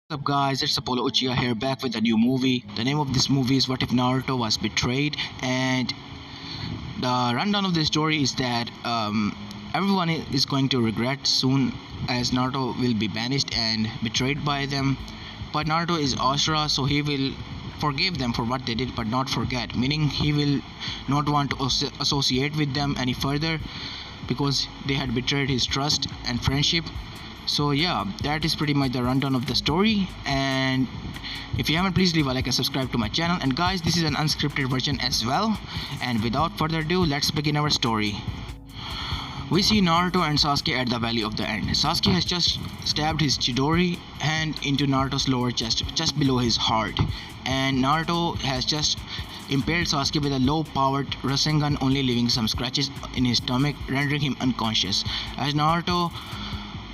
What's up guys, it's Apollo Uchiha here back with a new movie. The name of this movie is What If Naruto Was Betrayed, and the rundown of the story is that everyone is going to regret soon as Naruto will be banished and betrayed by them. But Naruto is Ashura, so he will forgive them for what they did but not forget, meaning he will not want to associate with them any further because they had betrayed his trust and friendship. So yeah, that is pretty much the rundown of the story, and if you haven't, please leave a like and subscribe to my channel. And guys, this is an unscripted version as well, and without further ado, let's begin our story. We see Naruto and Sasuke at the Valley of the End. Sasuke has just stabbed his Chidori hand into Naruto's lower chest, just below his heart, and Naruto has just impaled Sasuke with a low-powered Rasengan, only leaving some scratches in his stomach, rendering him unconscious. As Naruto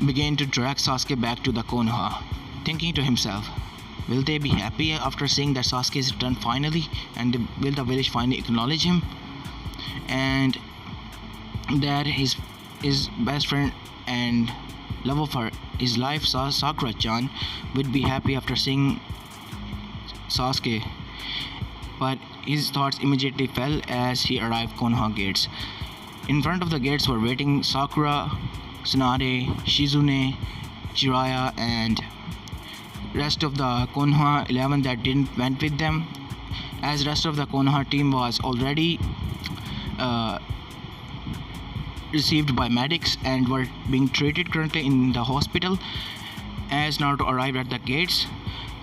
began to drag Sasuke back to the Konoha, thinking to himself, will they be happy after seeing that Sasuke is returned finally, and will the village finally acknowledge him, and that his best friend and love of his life, Sakura-chan, would be happy after seeing Sasuke. But his thoughts immediately fell as he arrived Konoha gates. In front of the gates were waiting Sakura, Tsunade, Shizune, Jiraiya, and rest of the Konoha 11 that didn't went with them, as rest of the Konoha team was already received by medics and were being treated currently in the hospital. As Naruto arrived at the gates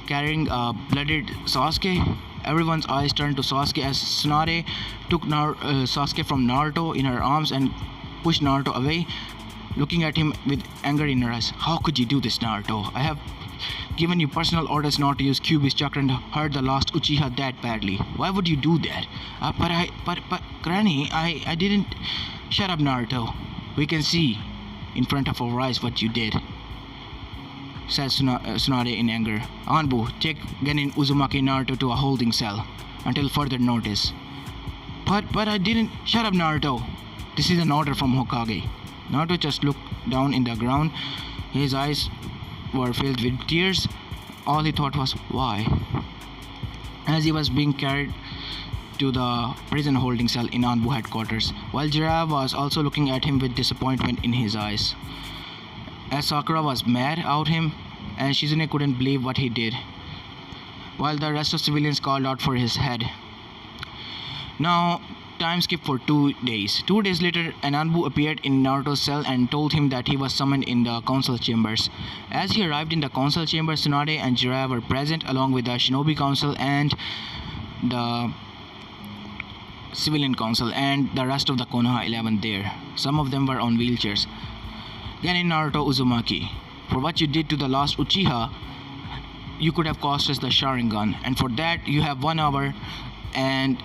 carrying a blooded Sasuke, everyone's eyes turned to Sasuke as Tsunade took Sasuke from Naruto in her arms and pushed Naruto away, looking at him with anger in her eyes. How could you do this, Naruto? I have given you personal orders not to use Kyuubi's chakra and hurt the last Uchiha that badly. Why would you do that? But Granny, I didn't. Shut up, Naruto. We can see in front of our eyes what you did, said Tsunade in anger. Anbu, take Genin Uzumaki Naruto to a holding cell until further notice. But I didn't. Shut up, Naruto. This is an order from Hokage. Naruto just looked down in the ground. His eyes were filled with tears. All he thought was, why? As he was being carried to the prison holding cell in Anbu headquarters, while Jiraiya was also looking at him with disappointment in his eyes. As Sakura was mad at him, and Shizune couldn't believe what he did, while the rest of civilians called out for his head. Now, time skipped for 2 days. 2 days later, Anbu appeared in Naruto's cell and told him that he was summoned in the council chambers. As he arrived in the council chamber, Tsunade and Jiraiya were present along with the Shinobi Council and the Civilian Council and the rest of the Konoha 11 there. Some of them were on wheelchairs. Genin Naruto Uzumaki, for what you did to the last Uchiha, you could have cost us the Sharingan, and for that you have 1 hour and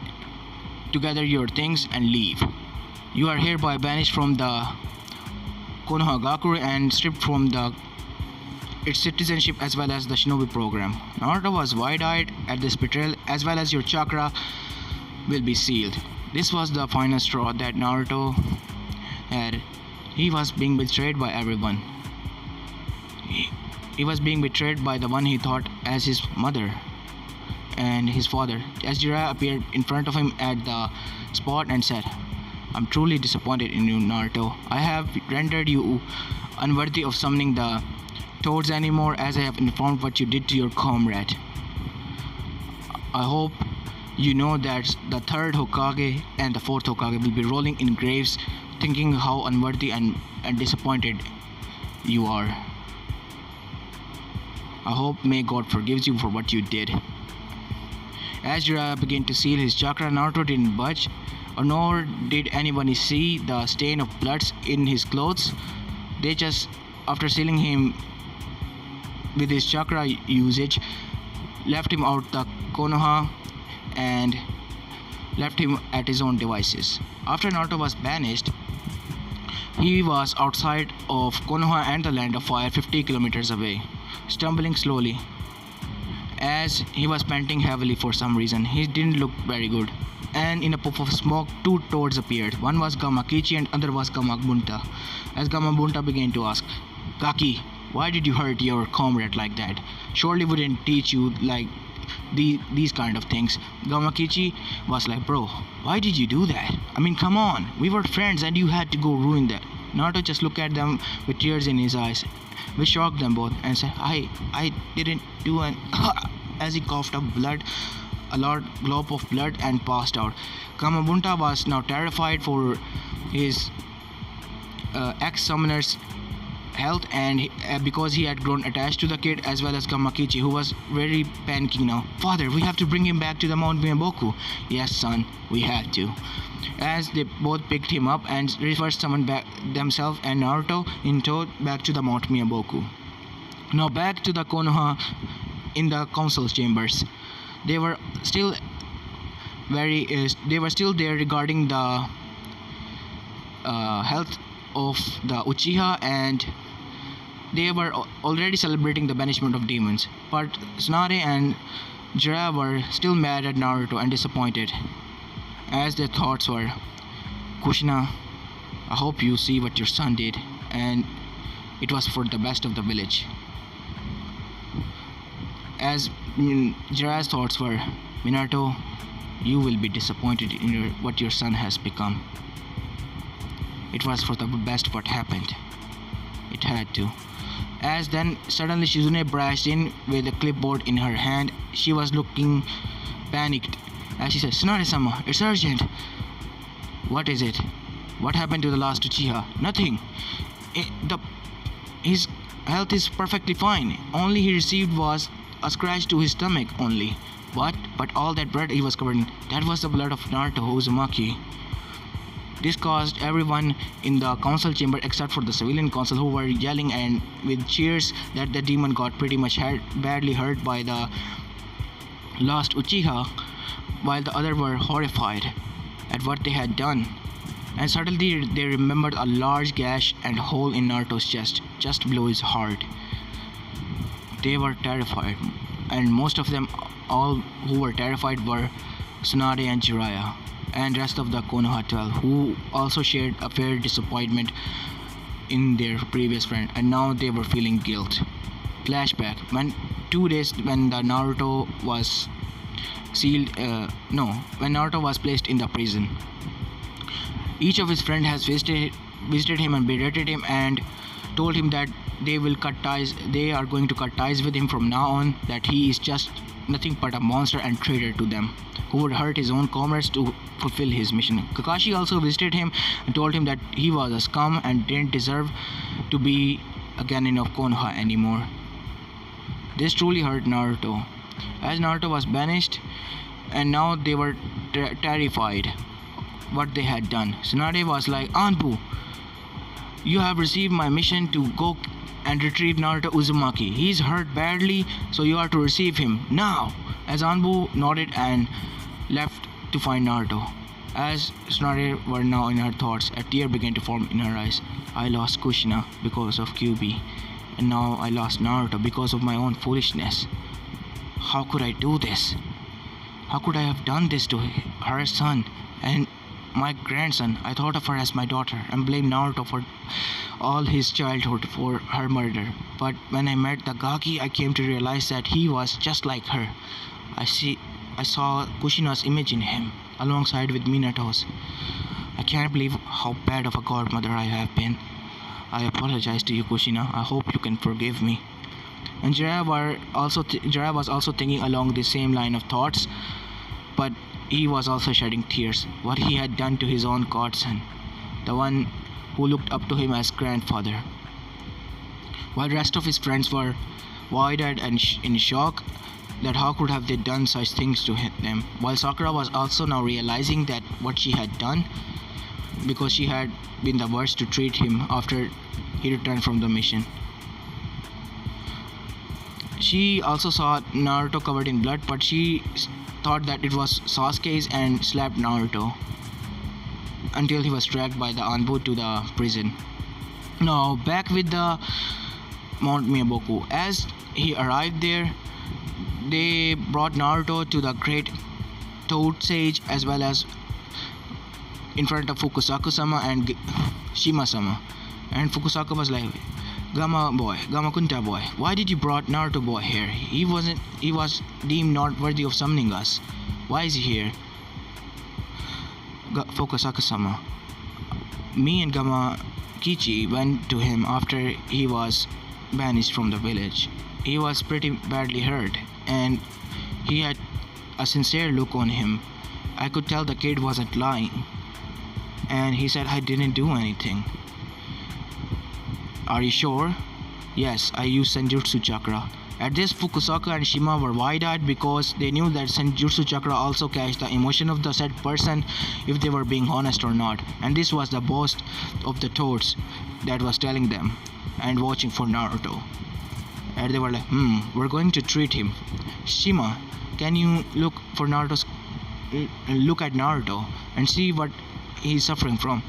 to gather your things and leave. You are hereby banished from the Konoha Gakure and stripped from its citizenship as well as the Shinobi program. Naruto was wide-eyed at this betrayal, as well as your chakra will be sealed. This was the final straw that Naruto had. He was being betrayed by everyone. He was being betrayed by the one he thought as his mother and his father. As Jiraiya appeared in front of him at the spot and said, I'm truly disappointed in you, Naruto. I have rendered you unworthy of summoning the Toads anymore, as I have informed what you did to your comrade. I hope you know that the 3rd Hokage and the 4th Hokage will be rolling in graves thinking how unworthy and disappointed you are. I hope may God forgives you for what you did. As Jiraiya began to seal his chakra, Naruto didn't budge, nor did anyone see the stain of blood in his clothes. They just, after sealing him with his chakra usage, left him out the Konoha and left him at his own devices. After Naruto was banished, he was outside of Konoha and the Land of Fire 50 kilometers away, stumbling slowly. As he was panting heavily for some reason, he didn't look very good. And in a puff of smoke, 2 toads appeared. One was Gamakichi and other was Gamabunta. As Gamabunta began to ask, Kaki, Why did you hurt your comrade like that? Surely wouldn't teach you like these kind of things. Gamakichi was like, bro, why did you do that? I mean, come on, we were friends and you had to go ruin that. Naruto just looked at them with tears in his eyes, which shocked them both, and said, I didn't do an as he coughed up blood, a large glob of blood, and passed out. Kamabunta was now terrified for his ex-summoner's health, and because he had grown attached to the kid, as well as Kamakichi, who was very panicking now. Father, we have to bring him back to the Mount Miyaboku. Yes, son, we had to. As they both picked him up and reversed summoned back themselves and Naruto in tow back to the Mount Miyaboku. Now back to the Konoha in the council chambers. They were still there regarding the health of the Uchiha, and they were already celebrating the banishment of demons. But Tsunade and Jiraiya were still mad at Naruto and disappointed, as their thoughts were, Kushina, I hope you see what your son did, and it was for the best of the village. As Jiraiya's thoughts were, Minato, you will be disappointed in what your son has become. It was for the best what happened. It had to. As then suddenly Shizune barged in with a clipboard in her hand. She was looking panicked as she said, Tsunade-sama, it's urgent. What is it? What happened to the last Uchiha? Nothing. His health is perfectly fine. Only he received was a scratch to his stomach only. What? But all that blood he was covered in, that was the blood of Naruto Uzumaki. This caused everyone in the council chamber except for the civilian council, who were yelling and with cheers that the demon got pretty much badly hurt by the last Uchiha, while the others were horrified at what they had done. And suddenly they remembered a large gash and hole in Naruto's chest, just below his heart. They were terrified, and most of them, all who were terrified, were Tsunade and Jiraiya, and rest of the Konoha 12, who also shared a fair disappointment in their previous friend, and now they were feeling guilt. Flashback: when 2 days when the Naruto was when Naruto was placed in the prison. Each of his friends has visited him and berated him and told him that they are going to cut ties with him from now on, that he is just nothing but a monster and traitor to them, who would hurt his own comrades to fulfill his mission. Kakashi also visited him and told him that he was a scum and didn't deserve to be a genin of Konoha anymore. This truly hurt Naruto, as Naruto was banished, and now they were terrified what they had done. Tsunade was like, Anbu, you have received my mission to go and retrieve Naruto Uzumaki. He's hurt badly, so you are to receive him now. As Anbu nodded and left to find Naruto. As Tsunade were now in her thoughts, a tear began to form in her eyes. I lost Kushina because of Kyuubi, and now I lost Naruto because of my own foolishness. How could I do this? How could I have done this to her son and my grandson? I thought of her as my daughter and blamed Naruto for all his childhood for her murder. But when I met the Gaki, I came to realize that he was just like her. I saw Kushina's image in him, alongside with Minato's. I can't believe how bad of a godmother I have been. I apologize to you, Kushina. I hope you can forgive me. And Jiraiya was also thinking along the same line of thoughts, but he was also shedding tears. What he had done to his own godson, the one who looked up to him as grandfather. While the rest of his friends were wide-eyed and in shock that how could have they done such things to them, while Sakura was also now realizing that what she had done, because she had been the worst to treat him after he returned from the mission. She also saw Naruto covered in blood, but she thought that it was Sasuke's and slapped Naruto until he was dragged by the Anbu to the prison. Now back with the Mount Miyaboku. As he arrived there, they brought Naruto to the great Toad Sage, as well as in front of Fukusaku-sama and Shima-sama. And Fukusaku was like, Gamakunta boy, why did you brought Naruto boy here? He was deemed not worthy of summoning us. Why is he here? Fukusaka-sama. Me and Gamakichi went to him after he was banished from the village. He was pretty badly hurt and he had a sincere look on him. I could tell the kid wasn't lying. And he said I didn't do anything. Are you sure? Yes, I used Senjutsu Chakra. At this, Fukusaka and Shima were wide-eyed because they knew that Senjutsu Chakra also catch the emotion of the said person if they were being honest or not. And this was the boast of the toads that was telling them and watching for Naruto. And they were like, we're going to treat him. Shima, can you look at Naruto and see what he's suffering from?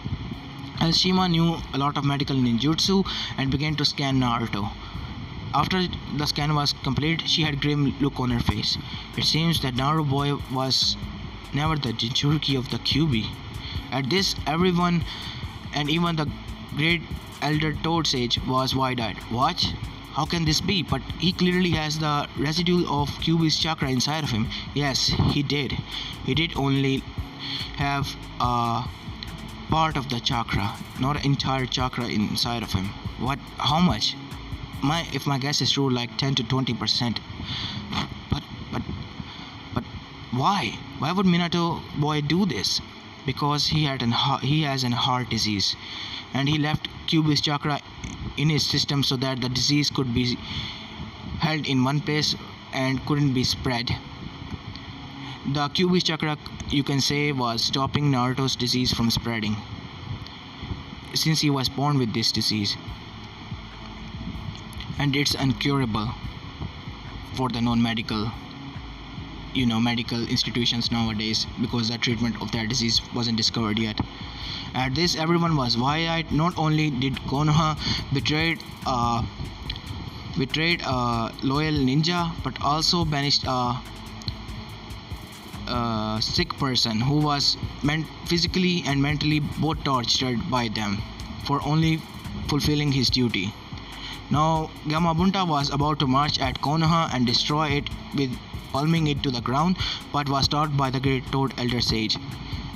As Shima knew a lot of medical ninjutsu and began to scan Naruto. After the scan was complete, she had a grim look on her face. It seems that Naruto boy was never the Jinchuriki of the Kyuubi. At this, everyone and even the great elder Toad Sage was wide-eyed. What? How can this be? But he clearly has the residue of Kyuubi's chakra inside of him. Yes, he did. He did only have a part of the chakra, not an entire chakra inside of him. What? How much? If my guess is true, like 10 to 20%. But why? Why would Minato boy do this? Because he has an heart disease, and he left Kyuubi's chakra in his system so that the disease could be held in one place and couldn't be spread. The Kyuubi's chakra, you can say, was stopping Naruto's disease from spreading, since he was born with this disease. And it's incurable for the non-medical medical institutions nowadays, because the treatment of that disease wasn't discovered yet. At this, everyone was wide-eyed. Not only did Konoha betrayed a loyal ninja, but also banished a sick person who was physically and mentally both tortured by them for only fulfilling his duty. Now, Gamabunta was about to march at Konoha and destroy it with palming it to the ground, but was stopped by the great Toad Elder Sage.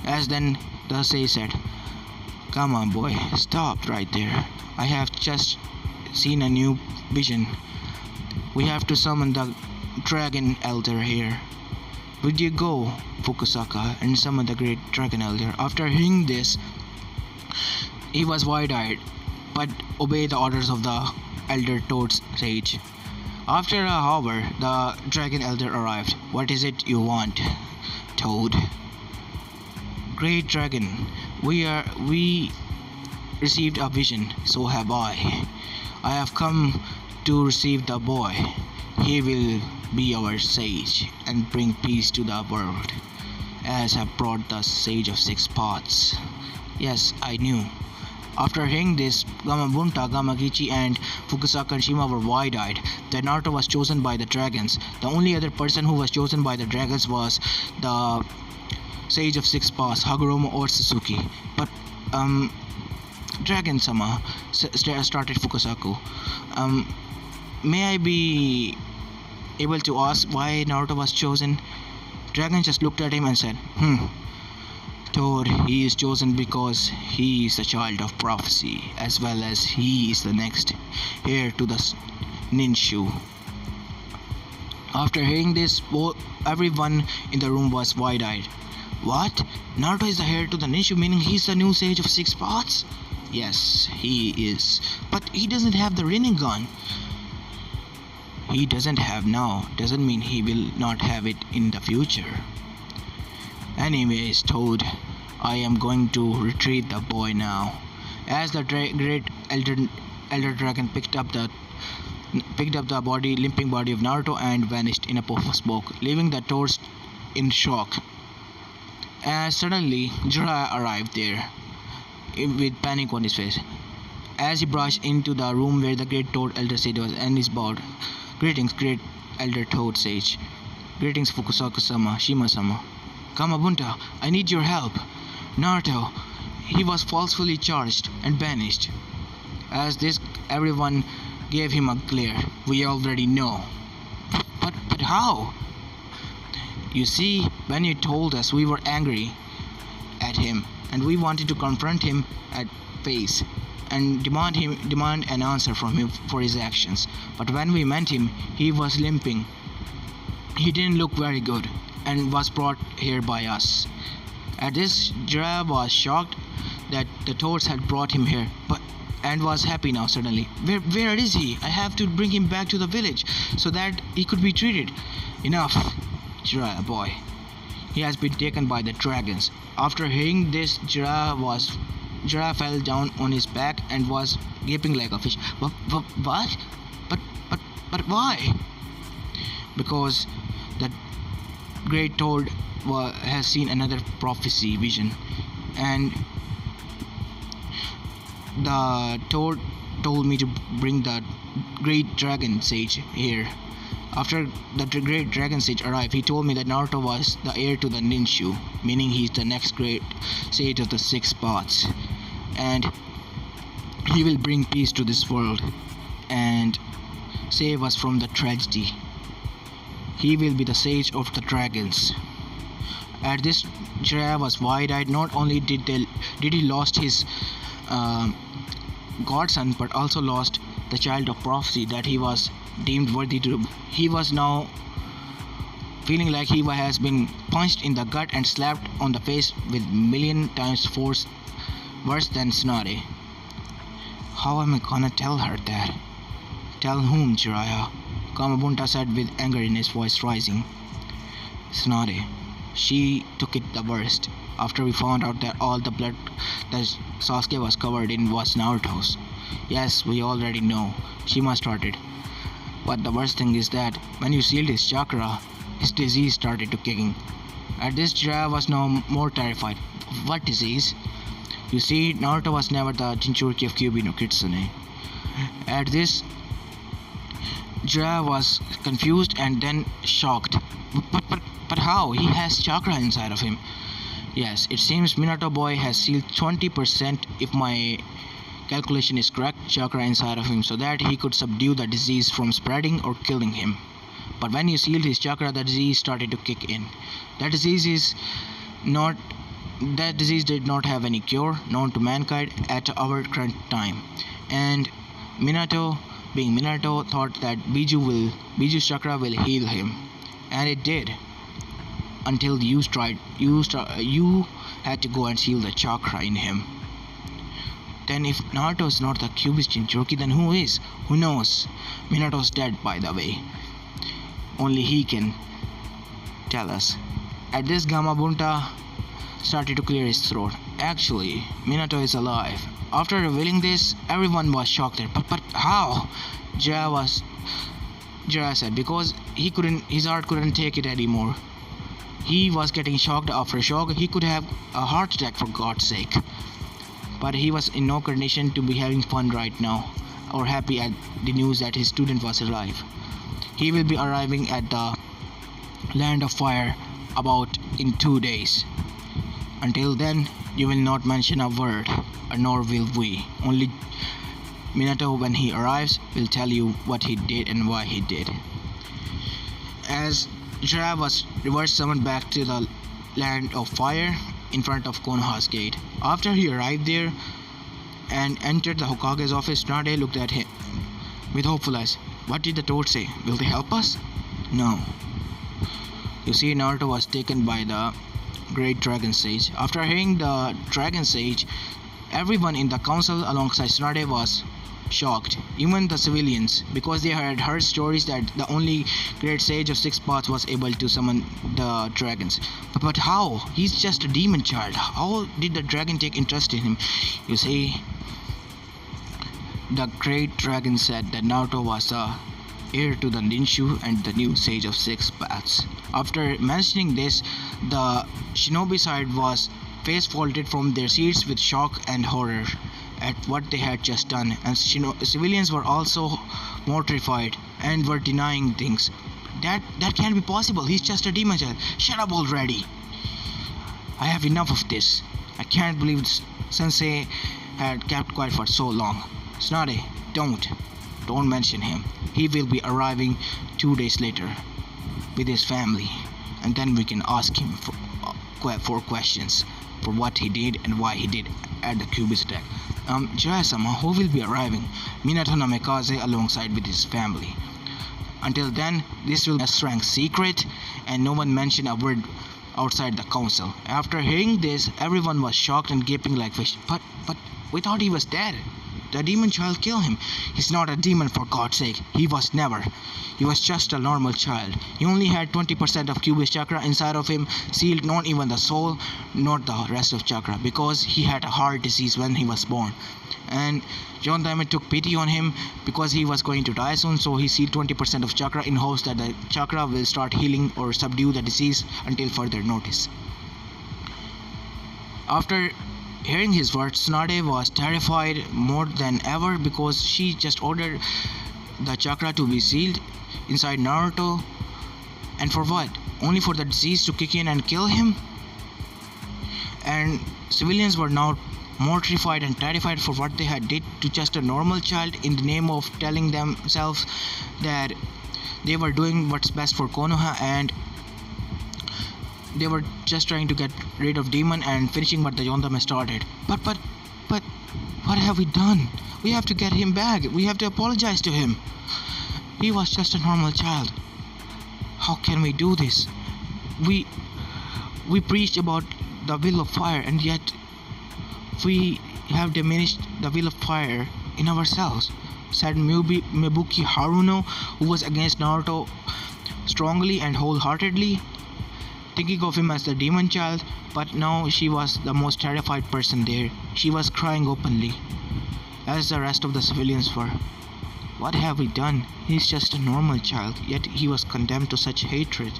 As then the sage said, "Come on boy, stop right there. I have just seen a new vision. We have to summon the Dragon Elder here. Would you go, Fukusaka, and summon the great Dragon Elder?" After hearing this, he was wide-eyed, but obeyed the orders of the Elder Toad Sage. After an hour, the Dragon Elder arrived. "What is it you want, Toad?" "Great Dragon, we received a vision, so have I. I have come to receive the boy. He will be our sage and bring peace to the world, as have brought the Sage of Six Paths." Yes, I knew. After hearing this, Gamabunta, Gamakichi, and Fukusaka and Shima were wide-eyed. That Naruto was chosen by the dragons. The only other person who was chosen by the dragons was the Sage of Six Paths, Hagoromo or Sasuke. But, Dragon-sama, started Fukusaku. May I be able to ask why Naruto was chosen? Dragon just looked at him and said, Toad, he is chosen because he is a child of prophecy, as well as he is the next heir to the Ninshu. After hearing this, everyone in the room was wide-eyed. What? Naruto is the heir to the Ninshu, meaning he's the new Sage of Six Paths? Yes, he is. But he doesn't have the Rinnegan. He doesn't have now, doesn't mean he will not have it in the future. Anyways, Toad, I am going to retrieve the boy now. As the great elder dragon picked up the limping body of Naruto and vanished in a puff of smoke, leaving the Toads in shock. As suddenly, Jiraiya arrived there, with panic on his face. As he brushed into the room where the great Toad Elder Sage was, and he bowed. "Greetings, great Elder Toad Sage. Greetings, Fukusaka-sama, Shima-sama. Gamabunta, I need your help. Naruto, he was falsely charged and banished." As this, everyone gave him a glare. We already know. But how? You see, when you told us, we were angry at him, and we wanted to confront him at face and demand an answer from him for his actions. But when we met him, he was limping. He didn't look very good and was brought here by us. At this, Jiraiya was shocked that the toads had brought him here, and was happy now suddenly. Where is he? I have to bring him back to the village so that he could be treated. Enough, Jiraiya boy. He has been taken by the dragons. After hearing this, Jiraiya fell down on his back and was gaping like a fish. What? But why? Because the great toad has seen another prophecy vision, and the toad told me to bring the great dragon sage here. After the great dragon sage arrived, he told me that Naruto was the heir to the Ninshu, meaning he's the next great sage of the six paths, and he will bring peace to this world and save us from the tragedy. He will be the sage of the dragons. At this, Jiraiya was wide-eyed. Not only did he lost his godson, but also lost the child of prophecy that he was deemed worthy to. He was now feeling like he has been punched in the gut and slapped on the face with million times force worse than Tsunade. How am I gonna tell her that? Tell whom, Jiraiya? Gamabunta said with anger in his voice rising. Tsunade. She took it the worst. After we found out that all the blood that Sasuke was covered in was Naruto's. Yes, we already know. She must started. But the worst thing is that when you sealed his chakra, his disease started to kicking. At this, Jiraiya was now more terrified. What disease? You see, Naruto was never the Jinchuriki of Kyuubi no Kitsune. At this, Jiraiya was confused and then shocked. But how? He has chakra inside of him. Yes, it seems Minato boy has sealed 20%, if my calculation is correct, chakra inside of him so that he could subdue the disease from spreading or killing him. But when you sealed his chakra, the disease started to kick in. That disease did not have any cure known to mankind at our current time. And Minato, being Minato, thought that Biju's chakra will heal him. And it did. Until you had to go and seal the chakra in him. Then if Naruto is not the Kyuubi's Jinchuriki, then who is? Who knows? Minato's dead, by the way. Only he can tell us. At this, Gamabunta started to clear his throat. Actually, Minato is alive. After revealing this, everyone was shocked. But how? Jiraiya said because his heart couldn't take it anymore. He was getting shocked after shock. He could have a heart attack for God's sake. But he was in no condition to be having fun right now or happy at the news that his student was alive. He will be arriving at the land of fire about in 2 days. Until then, you will not mention a word, nor will we. Only Minato, when he arrives, will tell you what he did and why he did. As Jiraiya was reverse summoned back to the land of fire in front of Konoha's gate. After he arrived there and entered the Hokage's office, Tsunade looked at him with hopeful eyes. What did the toad say? Will they help us? No. You see, Naruto was taken by the great dragon sage. After hearing the dragon sage, everyone in the council alongside Tsunade was shocked, even the civilians, because they had heard stories that the only great sage of six paths was able to summon the dragons. But how? He's just a demon child. How did the dragon take interest in him? You see, the great dragon said that Naruto was the heir to the Ninshu and the new sage of six paths. After mentioning this, the shinobi side was face faulted from their seats with shock and horror at what they had just done, and civilians were also mortified and were denying things. That can't be possible. He's just a demon child. Shut up already. I have enough of this. I can't believe Sensei had kept quiet for so long. Tsunade, don't. Don't mention him. He will be arriving 2 days later with his family, and then we can ask him for questions for what he did and why he did at the Cubist attack. Jiraiya-sama, who will be arriving? Minato Namikaze alongside with his family. Until then, this will be a strong secret, and no one mentioned a word outside the council. After hearing this, everyone was shocked and gaping like fish. But we thought he was dead. The demon child killed him. He's not a demon, for God's sake. He was never. He was just a normal child. He only had 20% of Cubist chakra inside of him, sealed, not even the soul, not the rest of chakra, because he had a heart disease when he was born. And John Diamond took pity on him because he was going to die soon, so he sealed 20% of chakra in hopes that the chakra will start healing or subdue the disease until further notice. After hearing his words, Tsunade was terrified more than ever because she just ordered the chakra to be sealed inside Naruto. And for what? Only for the disease to kick in and kill him? And civilians were now mortified and terrified for what they had did to just a normal child in the name of telling themselves that they were doing what's best for Konoha, and they were just trying to get rid of demon and finishing what the Yondame started. But what have we done? We have to get him back. We have to apologize to him. He was just a normal child. How can we do this? We preached about the will of fire, and yet we have diminished the will of fire in ourselves, said Mebuki Haruno, who was against Naruto strongly and wholeheartedly, thinking of him as the demon child. But now she was the most terrified person there. She was crying openly, as the rest of the civilians were. What have we done? He's just a normal child, yet he was condemned to such hatred.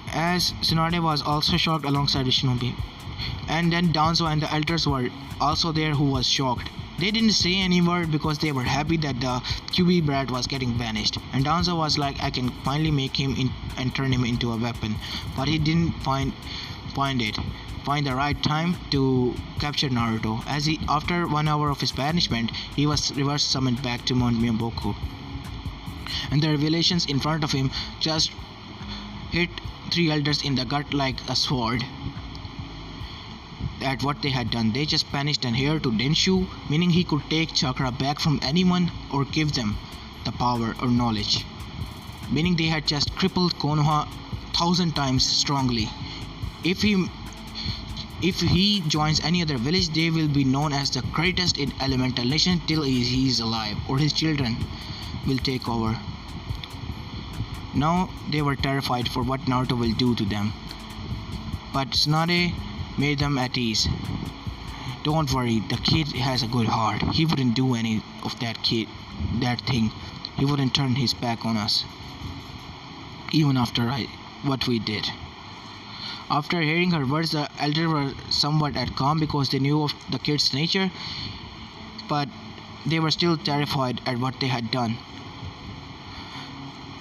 As Tsunade was also shocked alongside Shinobi. And then Danzo and the elders were also there, who was shocked. They didn't say any word because they were happy that the QB brat was getting banished. And Danzo was like, I can finally make him and turn him into a weapon. But he didn't find the right time to capture Naruto, as after 1 hour of his banishment, he was reverse summoned back to Mount Myoboku. And the revelations in front of him just hit 3 elders in the gut like a sword. At what they had done, they just banished an heir to Denshu, meaning he could take chakra back from anyone or give them the power or knowledge, meaning they had just crippled Konoha 1,000 times strongly. If he joins any other village, they will be known as the greatest in elemental nation till he is alive, or his children will take over. Now they were terrified for what Naruto will do to them, but Tsunade made them at ease. Don't worry, the kid has a good heart. He wouldn't do any of that thing. He wouldn't turn his back on us, even after what we did. After hearing her words, the elders were somewhat at calm because they knew of the kid's nature, but they were still terrified at what they had done.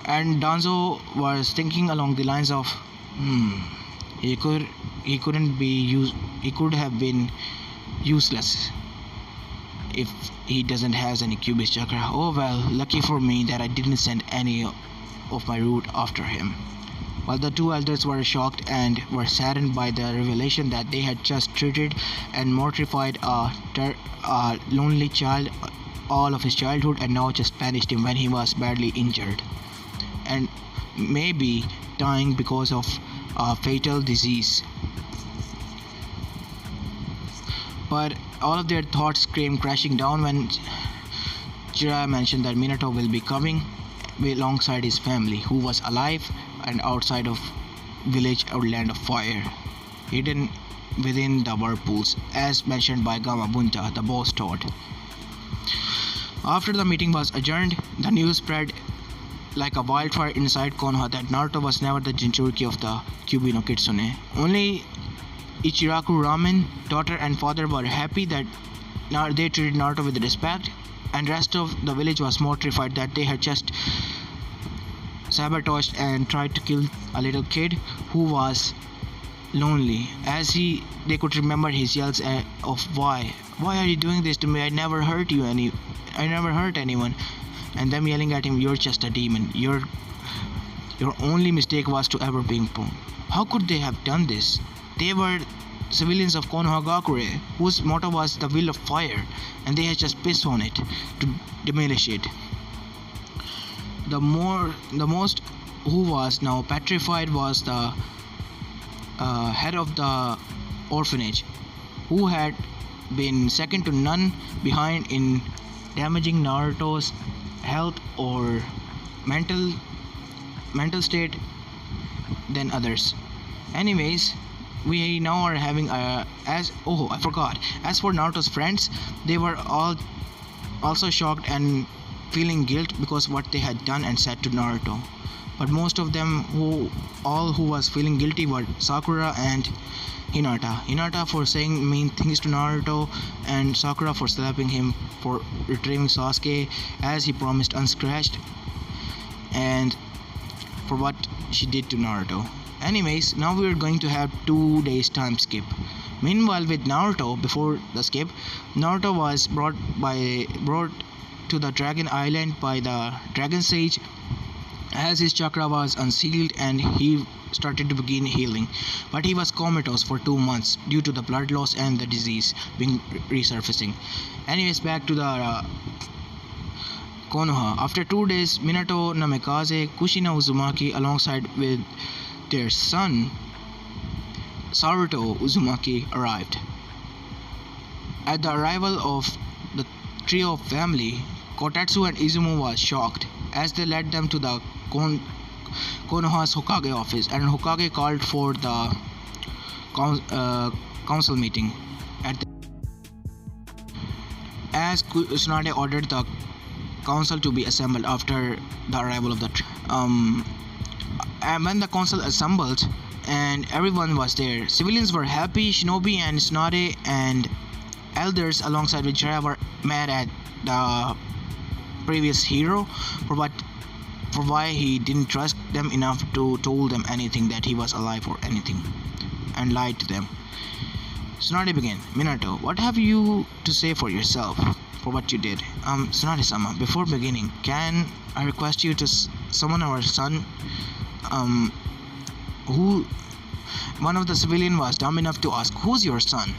And Danzo was thinking along the lines of, he could have been useless if he doesn't have any Cubist chakra. Oh well, lucky for me that I didn't send any of my route after him. While the 2 elders were shocked and were saddened by the revelation that they had just treated and mortified a lonely child all of his childhood, and now just banished him when he was badly injured and maybe dying because of a fatal disease. But all of their thoughts came crashing down when Jiraiya mentioned that Minato will be coming alongside his family, who was alive and outside of village or land of fire, hidden within the whirlpools, as mentioned by Gamabunta, the boss toad. After the meeting was adjourned, the news spread like a wildfire inside Konoha that Naruto was never the Jinchuriki of the Kyuubi no Kitsune. Only Ichiraku Ramen, daughter and father were happy that they treated Naruto with respect, and rest of the village was mortified that they had just sabotaged and tried to kill a little kid who was lonely, as they could remember his yells of why are you doing this to me? I never hurt you I never hurt anyone. And them yelling at him, "You're just a demon. Your only mistake was to ever being born." How could they have done this? They were civilians of Konohagakure, whose motto was the will of fire, and they had just pissed on it to demolish it. The most who was now petrified was the head of the orphanage, who had been second to none behind in damaging Naruto's health or mental state than others. Anyways, we now are having I forgot. As for Naruto's friends, they were all also shocked and feeling guilt because what they had done and said to Naruto. But most of them who was feeling guilty were Sakura and Hinata. Hinata for saying mean things to Naruto, and Sakura for slapping him for retrieving Sasuke as he promised unscratched, and for what she did to Naruto. Anyways, now we are going to have 2 days time skip. Meanwhile, with Naruto, before the skip, Naruto was brought to the Dragon Island by the Dragon Sage as his chakra was unsealed and he started to begin healing, but he was comatose for 2 months due to the blood loss and the disease being resurfacing. Anyways, back to the Konoha. After 2 days, Minato Namikaze, Kushina Uzumaki alongside with their son Saruto Uzumaki arrived. At the arrival of the trio of family, Kotetsu and Izumo was shocked as they led them to the Konoha's Hokage office, and Hokage called for the council meeting. As Tsunade ordered the council to be assembled after the arrival of the and when the council assembled and everyone was there, civilians were happy. Shinobi and Tsunade and elders alongside with Jiraiya were mad at the previous hero for why he didn't trust them enough to told them anything that he was alive or anything, and lied to them. Tsunade began. Minato, what have you to say for yourself for what you did? Tsunade-sama, before beginning, can I request you to summon our son? Who? One of the civilian was dumb enough to ask, who's your son?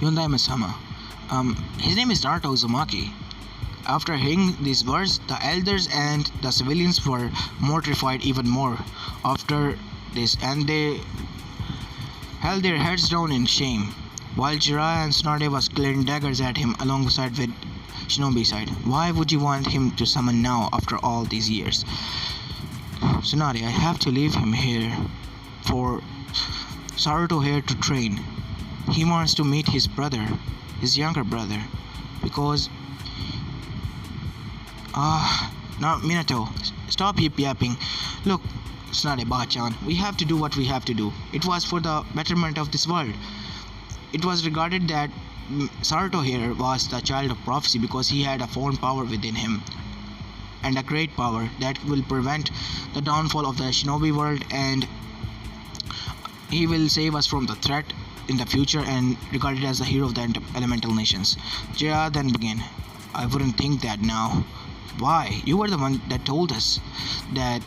Yondaime-sama. His name is Naruto Uzumaki. After hearing these words, the elders and the civilians were mortified even more after this, and they held their heads down in shame, while Jiraiya and Tsunade was glaring daggers at him alongside with Shinobi's side. Why would you want him to summon now after all these years? Tsunade, I have to leave him here for Saruto here to train. He wants to meet his brother, his younger brother, because now Minato, stop yip-yapping. Look, Tsunade-bachan, we have to do what we have to do. It was for the betterment of this world. It was regarded that Saruto here was the child of prophecy because he had a foreign power within him, and a great power that will prevent the downfall of the shinobi world, and he will save us from the threat in the future and regarded as the hero of the elemental nations. Jiraiya then began. I wouldn't think that now. Why? You were the one that told us that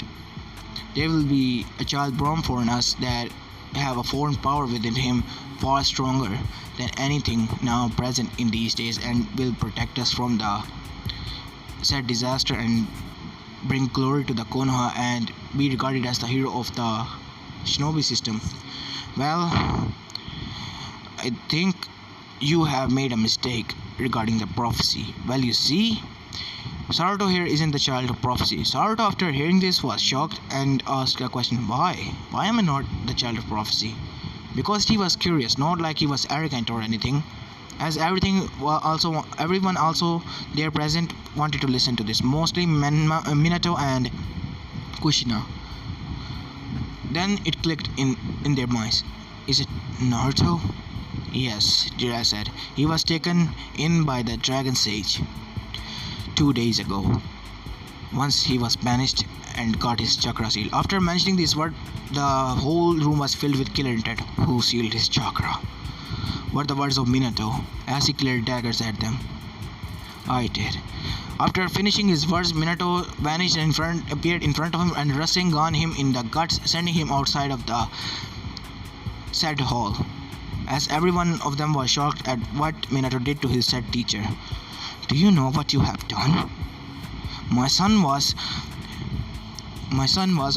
there will be a child born for us that have a foreign power within him far stronger than anything now present in these days, and will protect us from the said disaster and bring glory to the Konoha and be regarded as the hero of the shinobi system. Well, I think you have made a mistake regarding the prophecy. Well, you see, Saruto here isn't the child of prophecy. Saruto, after hearing this, was shocked and asked a question. Why? Why am I not the child of prophecy? Because he was curious, not like he was arrogant or anything. As everyone also there present wanted to listen to this, mostly Minato and Kushina. Then it clicked in their minds. Is it Naruto? Yes, Jiraiya said. He was taken in by the Dragon Sage 2 days ago. Once he was banished and got his chakra sealed. After mentioning this word, the whole room was filled with killer intent. Who sealed his chakra? were the words of Minato as he cleared daggers at them. I did. After finishing his words, Minato vanished and appeared in front of him and Rasengan him in the guts, sending him outside of the said hall. As every one of them was shocked at what Minato did to his said teacher. Do you know what you have done? My son was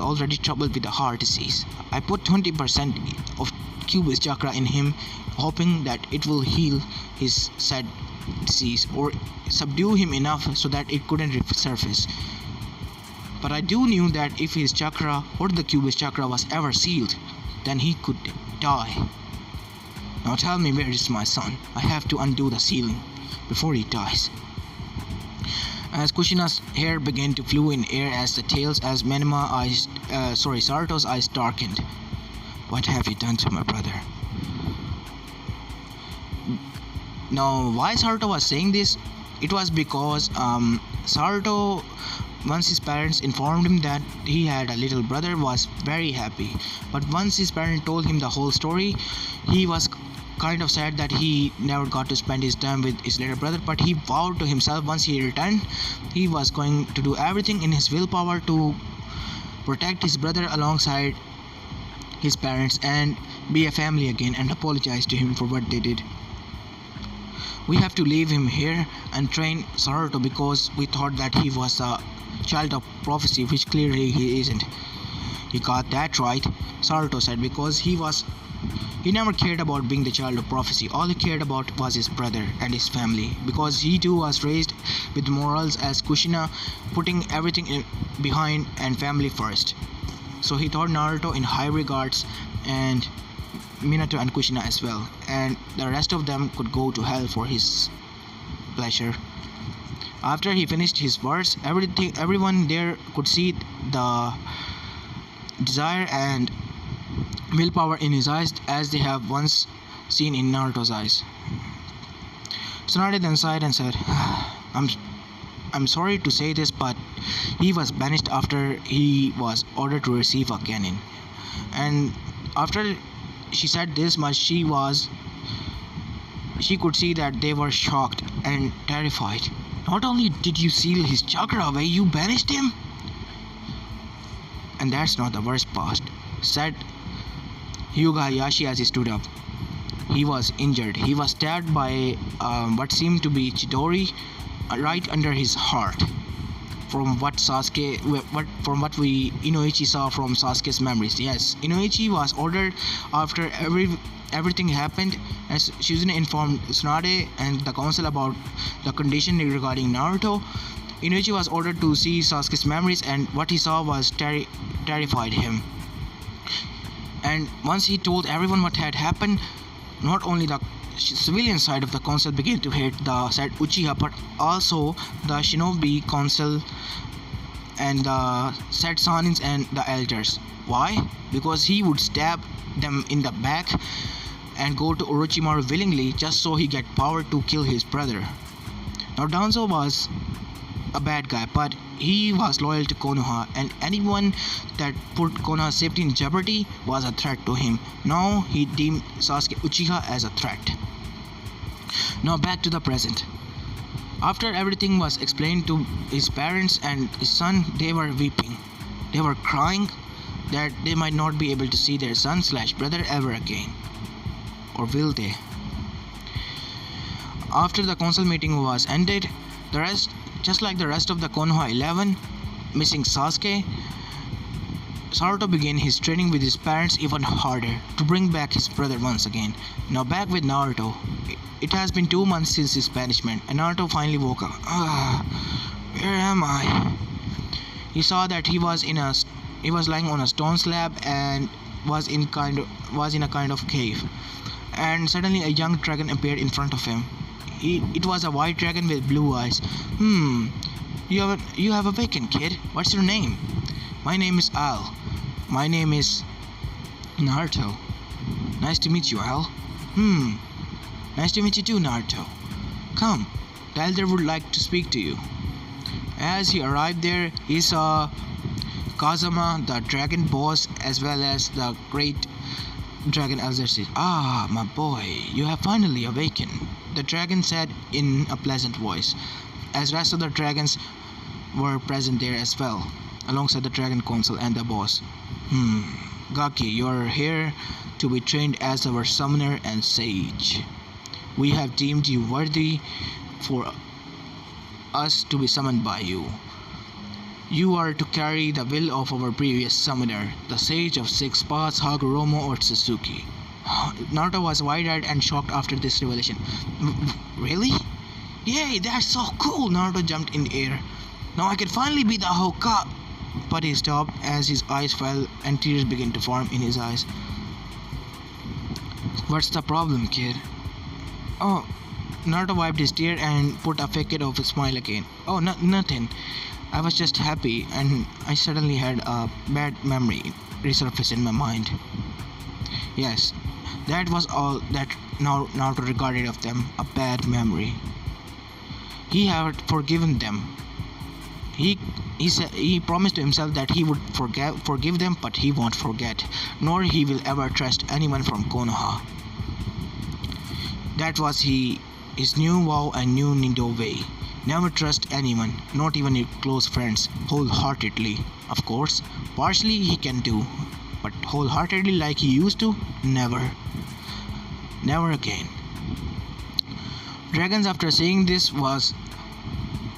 already troubled with a heart disease. I put 20% of Cubist chakra in him, hoping that it will heal his said disease or subdue him enough so that it couldn't resurface. But I knew that if his chakra or the Cubist chakra was ever sealed, then he could die. Now tell me, where is my son? I have to undo the sealing before he dies. As Kushina's hair began to flew in air as Sarato's eyes darkened. What have you done to my brother? Now, why Saruto was saying this? It was because Saruto, once his parents informed him that he had a little brother, was very happy. But once his parents told him the whole story, he was kind of sad that he never got to spend his time with his little brother. But he vowed to himself once he returned, he was going to do everything in his willpower to protect his brother alongside his parents and be a family again and apologize to him for what they did. We have to leave him here and train Saruto because we thought that he was a child of prophecy, which clearly he isn't. You got that right, Saruto said, because he never cared about being the child of prophecy. All he cared about was his brother and his family, because he too was raised with morals as Kushina, putting everything behind and family first. So he thought Naruto in high regards, and Minato and Kushina as well, and the rest of them could go to hell for his pleasure. After he finished his verse, everyone there could see the desire and willpower in his eyes as they have once seen in Naruto's eyes. Tsunade then sighed and said, I'm sorry to say this, but he was banished after he was ordered to receive a canon. And after she said this much, she could see that they were shocked and terrified. Not only did you seal his chakra away, you banished him? And that's not the worst part, said Hyuga Hayashi as he stood up. He was injured. He was stabbed by what seemed to be Chidori right under his heart. From what Inoichi saw from Sasuke's memories. Yes, Inoichi was ordered after everything happened, as Shizune informed Tsunade and the council about the condition regarding Naruto. Inoichi was ordered to see Sasuke's memories, and what he saw was terrified him. And once he told everyone what had happened, not only the civilian side of the council began to hate the said Uchiha, but also the shinobi council and the said Sanins and the elders. Why? Because he would stab them in the back and go to Orochimaru willingly just so he get power to kill his brother. Now Danzo was a bad guy, but he was loyal to Konoha, and anyone that put Konoha's safety in jeopardy was a threat to him. Now he deemed Sasuke Uchiha as a threat. Now back to the present. After everything was explained to his parents and his son, they were weeping. They were crying that they might not be able to see their son/brother ever again. Or will they? After the council meeting was ended, just like the rest of the Konoha 11, missing Sasuke, Saruto began his training with his parents even harder to bring back his brother once again. Now back with Naruto. It has been 2 months since his banishment, and Naruto finally woke up. Where am I? He saw that he was lying on a stone slab and was in a kind of cave. And suddenly a young dragon appeared in front of him. It was a white dragon with blue eyes. You have awakened, kid. What's your name? My name is Al. My name is Naruto. Nice to meet you, Al. Nice to meet you too, Naruto. Come, the elder would like to speak to you. As he arrived there, he saw Kazama, the dragon boss, as well as the great Dragon Elder said, "Ah, my boy, you have finally awakened," the dragon said in a pleasant voice, as rest of the dragons were present there as well, alongside the Dragon Council and the boss. Gaki, you are here to be trained as our summoner and sage. We have deemed you worthy for us to be summoned by you. You are to carry the will of our previous summoner, the sage of six paths, Hagoromo Otsutsuki. Naruto was wide-eyed and shocked after this revelation. Really? Yay, that's so cool! Naruto jumped in the air. Now I can finally be the Hokage! But he stopped as his eyes fell and tears began to form in his eyes. What's the problem, kid? Oh, Naruto wiped his tear and put a facade of a smile again. Oh, nothing. I was just happy and I suddenly had a bad memory resurface in my mind. Yes, that was all that Naruto regarded of them, a bad memory. He had forgiven them. He promised to himself that he would forgive them, but he won't forget, nor he will ever trust anyone from Konoha. That was his new vow and new Nindo way. Never trust anyone, not even your close friends, wholeheartedly. Of course, partially he can do, but wholeheartedly like he used to, never. Never again. Dragons, after saying this, was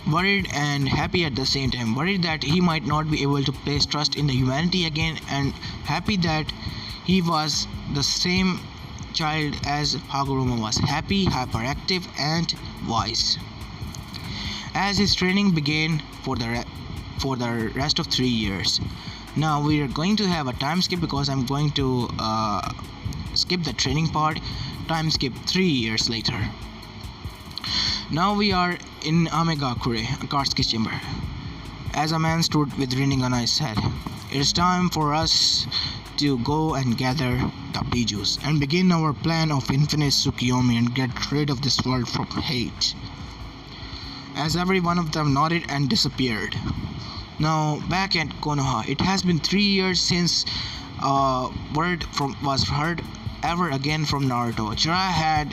worried and happy at the same time. Worried that he might not be able to place trust in the humanity again, and happy that he was the same child as Hagoromo was. Happy, hyperactive, and wise. As his training began for the rest of 3 years. Now we are going to have a time skip because I'm going to skip the training part. Time skip 3 years later. Now we are in Amegakure, Akatsuki's chamber. As a man stood with Rinnegan on his head, it is time for us to go and gather the Bijus and begin our plan of infinite Tsukiyomi and get rid of this world from hate. As every one of them nodded and disappeared. Now back at Konoha, it has been 3 years since a word was heard ever again from Naruto. Jiraiya had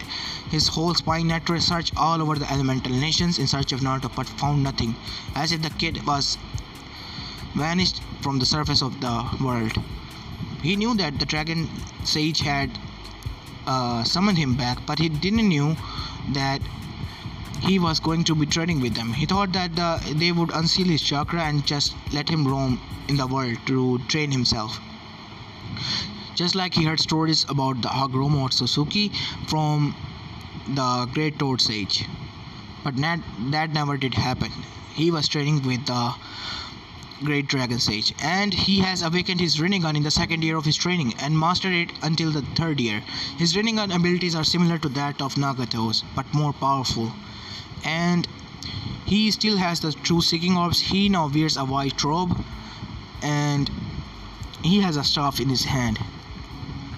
his whole spying network search all over the elemental nations in search of Naruto, but found nothing, as if the kid was vanished from the surface of the world. He knew that the dragon sage had summoned him back, but he didn't knew that he was going to be training with them. He thought that they would unseal his chakra and just let him roam in the world to train himself. Just like he heard stories about the Hagoromo Otsutsuki from the Great Toad Sage. But that never did happen. He was training with the Great Dragon Sage, and he has awakened his Rinnegan in the 2nd year of his training and mastered it until the 3rd year. His Rinnegan abilities are similar to that of Nagato's, but more powerful. And he still has the true seeking orbs. He now wears a white robe and he has a staff in his hand,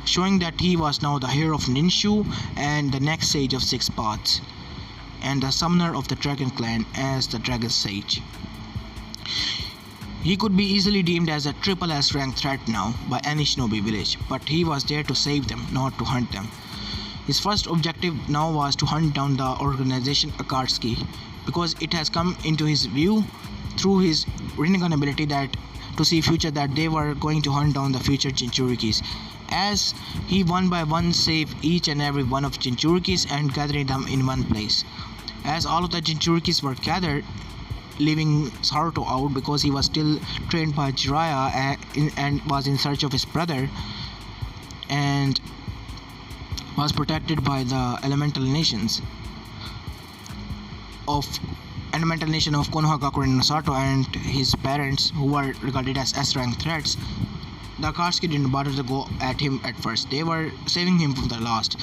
showing that he was now the heir of Ninshu and the next sage of 6 paths, and the summoner of the Dragon Clan as the Dragon Sage. He could be easily deemed as a triple S rank threat now by any shinobi village, but he was there to save them, not to hunt them. His first objective now was to hunt down the organization Akatsuki, because it has come into his view through his Rinnegan ability that to see future that they were going to hunt down the future Jinchurikis, as he one by one saved each and every one of Jinchurikis and gathering them in one place. As all of the Jinchurikis were gathered, leaving Naruto out because he was still trained by Jiraiya and was in search of his brother and was protected by the elemental nation of Konoha, Gakure, and Sato and his parents, who were regarded as S-rank threats. The Akatsuki didn't bother to go at him at first. They were saving him from the last.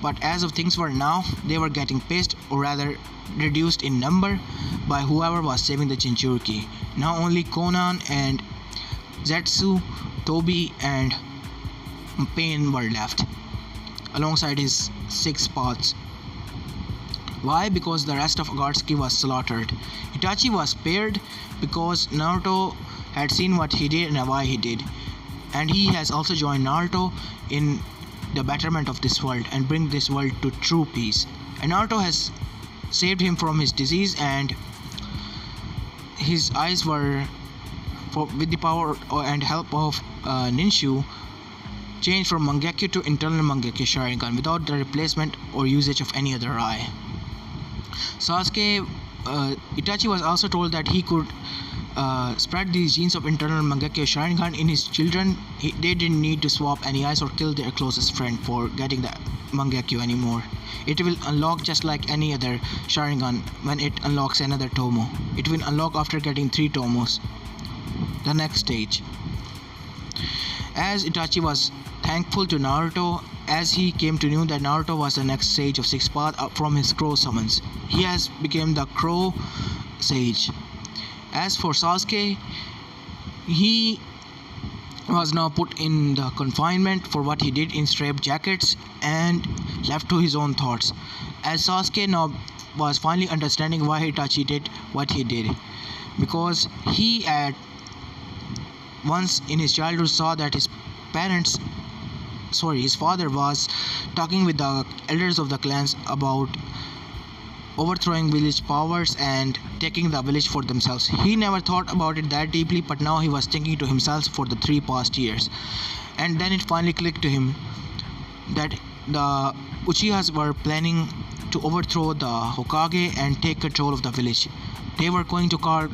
But as of things were now, they were getting pissed, or rather reduced in number, by whoever was saving the Jinchuriki. Now only Konan and Zetsu, Tobi, and Pain were left, alongside his 6 paths. Why? Because the rest of Akatsuki was slaughtered. Itachi was spared because Naruto had seen what he did and why he did. And he has also joined Naruto in the betterment of this world and bring this world to true peace. And Naruto has saved him from his disease, and his eyes were, with the power and help of Ninshu, changed from Mangekyo to internal Mangekyo Sharingan without the replacement or usage of any other eye. Itachi was also told that he could spread these genes of internal Mangekyo Sharingan in his children. They didn't need to swap any eyes or kill their closest friend for getting the Mangekyo anymore. It will unlock just like any other Sharingan when it unlocks another Tomo. It will unlock after getting 3 Tomos, the next stage. As Itachi was thankful to Naruto, as he came to know that Naruto was the next sage of Sixth Path up from his crow summons. He has become the crow sage. As for Sasuke, he was now put in the confinement for what he did in straight jackets and left to his own thoughts. As Sasuke now was finally understanding why Itachi did what he did, because he at once in his childhood saw that his father was talking with the elders of the clans about overthrowing village powers and taking the village for themselves. He never thought about it that deeply, but now he was thinking to himself for the 3 past years. And then it finally clicked to him that the Uchihas were planning to overthrow the Hokage and take control of the village. They were going to cause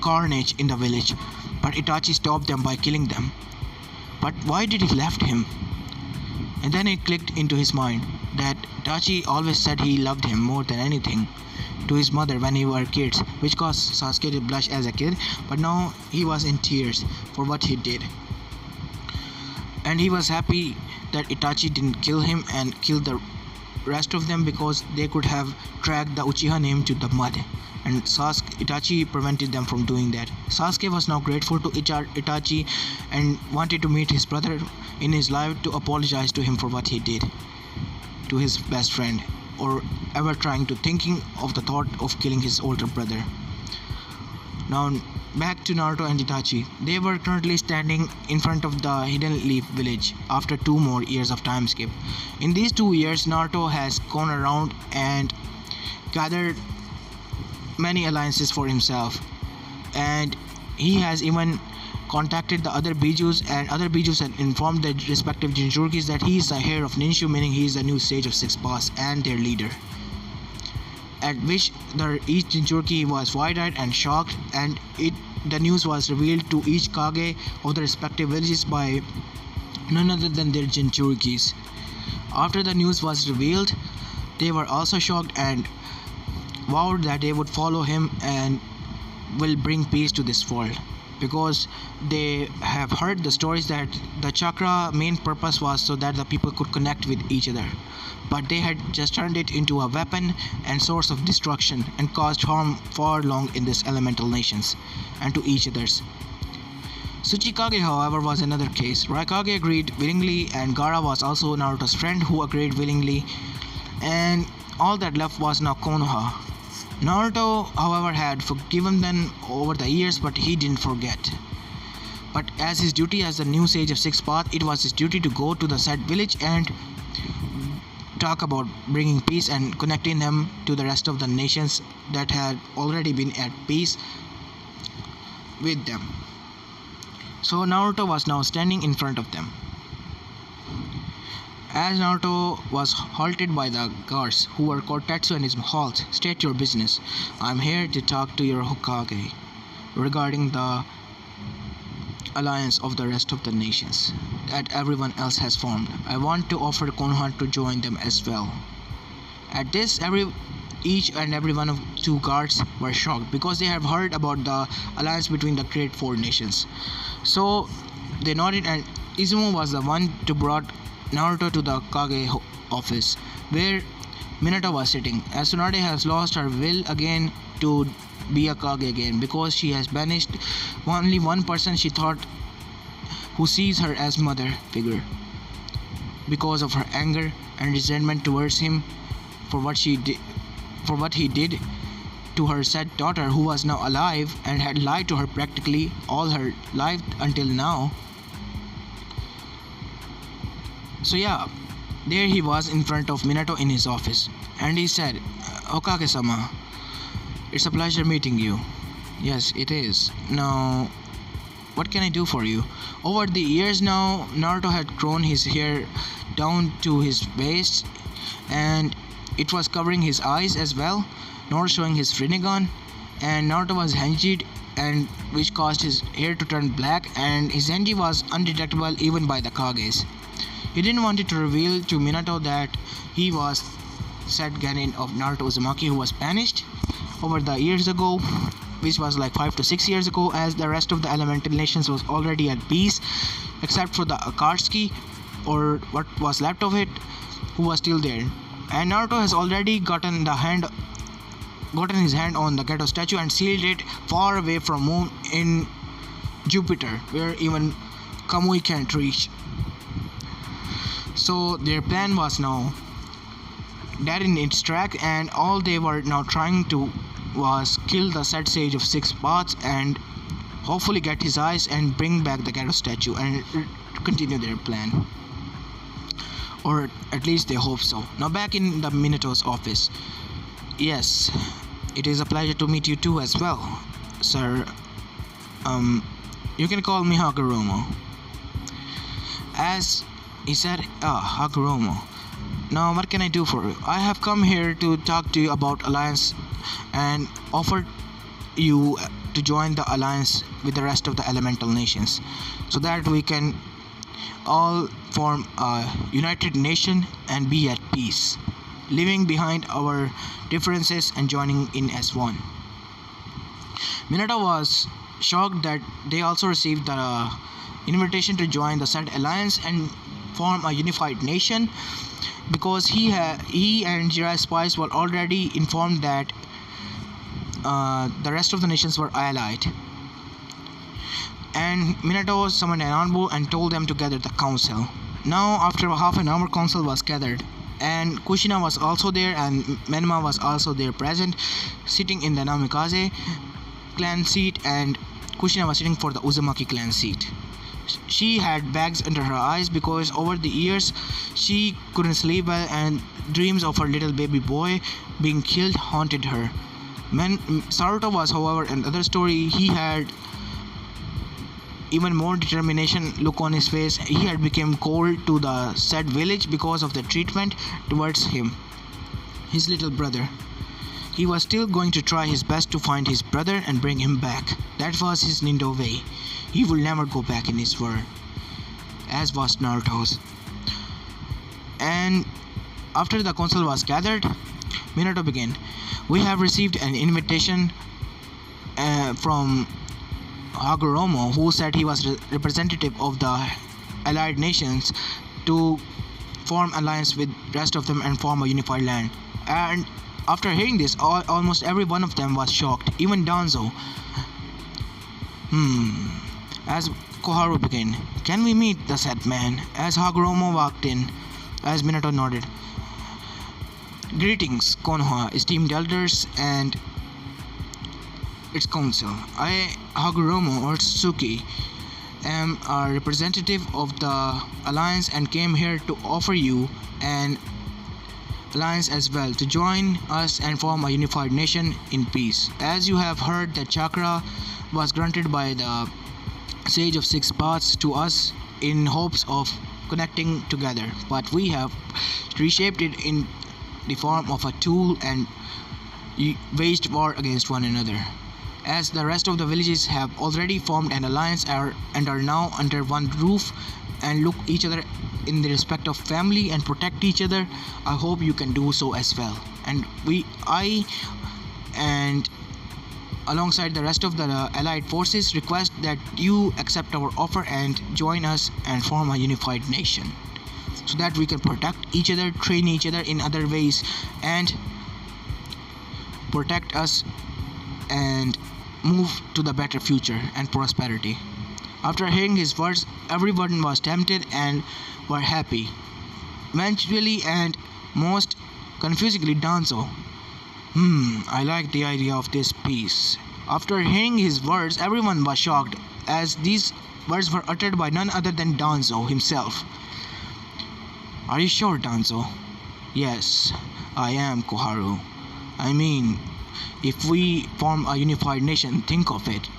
carnage in the village, but Itachi stopped them by killing them. But why did he left him? And then it clicked into his mind that Itachi always said he loved him more than anything to his mother when they were kids, which caused Sasuke to blush as a kid, but now he was in tears for what he did. And he was happy that Itachi didn't kill him and kill the rest of them, because they could have dragged the Uchiha name to the mud, and Itachi prevented them from doing that. Sasuke was now grateful to Itachi and wanted to meet his brother in his life to apologize to him for what he did to his best friend, or ever trying to thinking of the thought of killing his older brother. Now back to Naruto and Itachi. They were currently standing in front of the Hidden Leaf village after 2 more years of time skip. In these 2 years, Naruto has gone around and gathered many alliances for himself, and he has even contacted the other Bijus, and other Bijus had informed their respective Jinchurikis that he is the heir of Ninshu, meaning he is the new sage of Six Paths and their leader. At which each Jinchuriki was wide-eyed and shocked, and the news was revealed to each Kage of the respective villages by none other than their Jinchurikis. After the news was revealed, they were also shocked and vowed that they would follow him and will bring peace to this world, because they have heard the stories that the chakra main purpose was so that the people could connect with each other, but they had just turned it into a weapon and source of destruction and caused harm far long in these elemental nations and to each others. Tsuchikage, however, was another case. Raikage agreed willingly, and Gaara was also Naruto's friend who agreed willingly, and all that left was now Konoha. Naruto, however, had forgiven them over the years, but he didn't forget. But as his duty as the new sage of Sixth Path, it was his duty to go to the said village and talk about bringing peace and connecting them to the rest of the nations that had already been at peace with them. So Naruto was now standing in front of them. As Naruto was halted by the guards, who were Kortetsu and his halt, "State your business. I'm here to talk to your Hokage regarding the alliance of the rest of the nations that everyone else has formed. I want to offer Konoha to join them as well." At this, each and every one of 2 guards were shocked, because they have heard about the alliance between the great 4 nations. So they nodded, and Izumo was the one to brought Naruto to the Kage office, where Minato was sitting, as Tsunade has lost her will again to be a Kage again, because she has banished only one person she thought who sees her as mother figure, because of her anger and resentment towards him for what he did to her said daughter, who was now alive and had lied to her practically all her life until now. So yeah, there he was in front of Minato in his office, and he said, "Okage-sama, it's a pleasure meeting you." "Yes, it is. Now, what can I do for you?" Over the years now, Naruto had grown his hair down to his waist, and it was covering his eyes as well, nor showing his Rinnegan. And Naruto was henjied, and which caused his hair to turn black, and his henji was undetectable even by the Kages. He didn't want it to reveal to Minato that he was said Genin of Naruto Uzumaki, who was banished over the years ago, which was like 5 to 6 years ago, as the rest of the elemental nations was already at peace, except for the Akatsuki, or what was left of it, who was still there. And Naruto has already gotten his hand on the Geto statue and sealed it far away from Moon in Jupiter, where even Kamui can't reach. So their plan was now dead in its track, and all they were now trying to was kill the said sage of 6 paths and hopefully get his eyes and bring back the Geto statue and continue their plan. Or at least they hope so. Now back in the Minato's office. "Yes, it is a pleasure to meet you too as well, sir. You can call me Hagoromo." As he said, Hagoromo. "Now what can I do for you?" "I have come here to talk to you about Alliance and offer you to join the Alliance with the rest of the elemental nations, so that we can all form a united nation and be at peace, leaving behind our differences and joining in as one." Minato was shocked that they also received the invitation to join the said alliance and form a unified nation, because he and Jiraiya spies were already informed that the rest of the nations were allied. And Minato summoned an envoy and told them to gather the council. Now, after half an hour, council was gathered, and Kushina was also there, and Menma was also there present, sitting in the Namikaze clan seat, and Kushina was sitting for the Uzumaki clan seat. She had bags under her eyes because over the years she couldn't sleep well, and dreams of her little baby boy being killed haunted her. Saruto was, however, another story. He had even more determination look on his face. He had become cold to the said village because of the treatment towards him, his little brother. He was still going to try his best to find his brother and bring him back. That was his Nindo way. He will never go back in his word, as was Naruto's. And after the council was gathered, Minato began. "We have received an invitation from Hagoromo, who said he was representative of the allied nations, to form alliance with rest of them and form a unified land." And after hearing this, almost every one of them was shocked, even Danzo. As Koharu began, "Can we meet the said man?" As Hagoromo walked in, as Minato nodded. "Greetings, Konoha, esteemed elders, and its council. I, Hagoromo or Tsuki, am a representative of the alliance and came here to offer you an alliance as well, to join us and form a unified nation in peace. As you have heard, that chakra was granted by the Sage of 6 Paths to us in hopes of connecting together, but we have reshaped it in the form of a tool and waged war against one another. As the rest of the villages have already formed an alliance and are now under one roof and look each other in the respect of family and protect each other, I hope you can do so as well. And I and alongside the rest of the allied forces request that you accept our offer and join us and form a unified nation, so that we can protect each other, train each other in other ways, and protect us and move to the better future and prosperity." After hearing his words, everyone was tempted and were happy. Eventually, and most confusingly, Danzo. I like the idea of this peace." After hearing his words, everyone was shocked, as these words were uttered by none other than Danzo himself. Are you sure, Danzo? Yes, I am, Koharu. I mean, if we form a unified nation, think of it.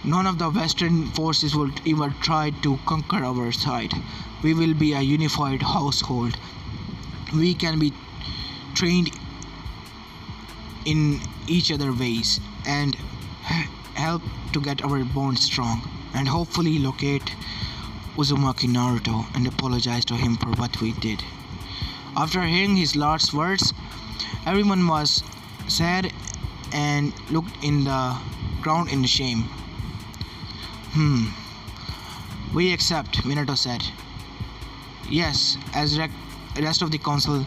None of the Western forces will ever try to conquer our side. We will be a unified household. We can be trained in each other ways and help to get our bond strong and hopefully locate Uzumaki Naruto and apologize to him for what we did. After hearing his last words, everyone was sad and looked in the ground in shame. We accept, Minato said. Yes, as the rest of the council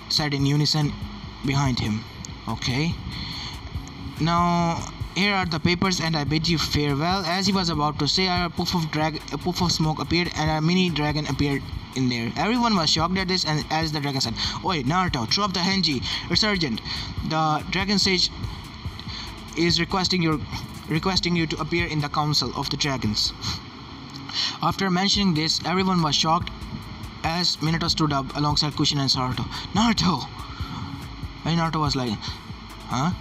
said in unison behind him. Okay. Now here are the papers and I bid you farewell. As he was about to say, a puff of smoke appeared and a mini dragon appeared in there. Everyone was shocked at this, and as the dragon said, "Oi, Naruto, drop the Henji. It's urgent. The dragon sage is requesting you to appear in the council of the dragons." After mentioning this, everyone was shocked as Minato stood up alongside Kushina and Saruto. Naruto! And Naruto was like, huh?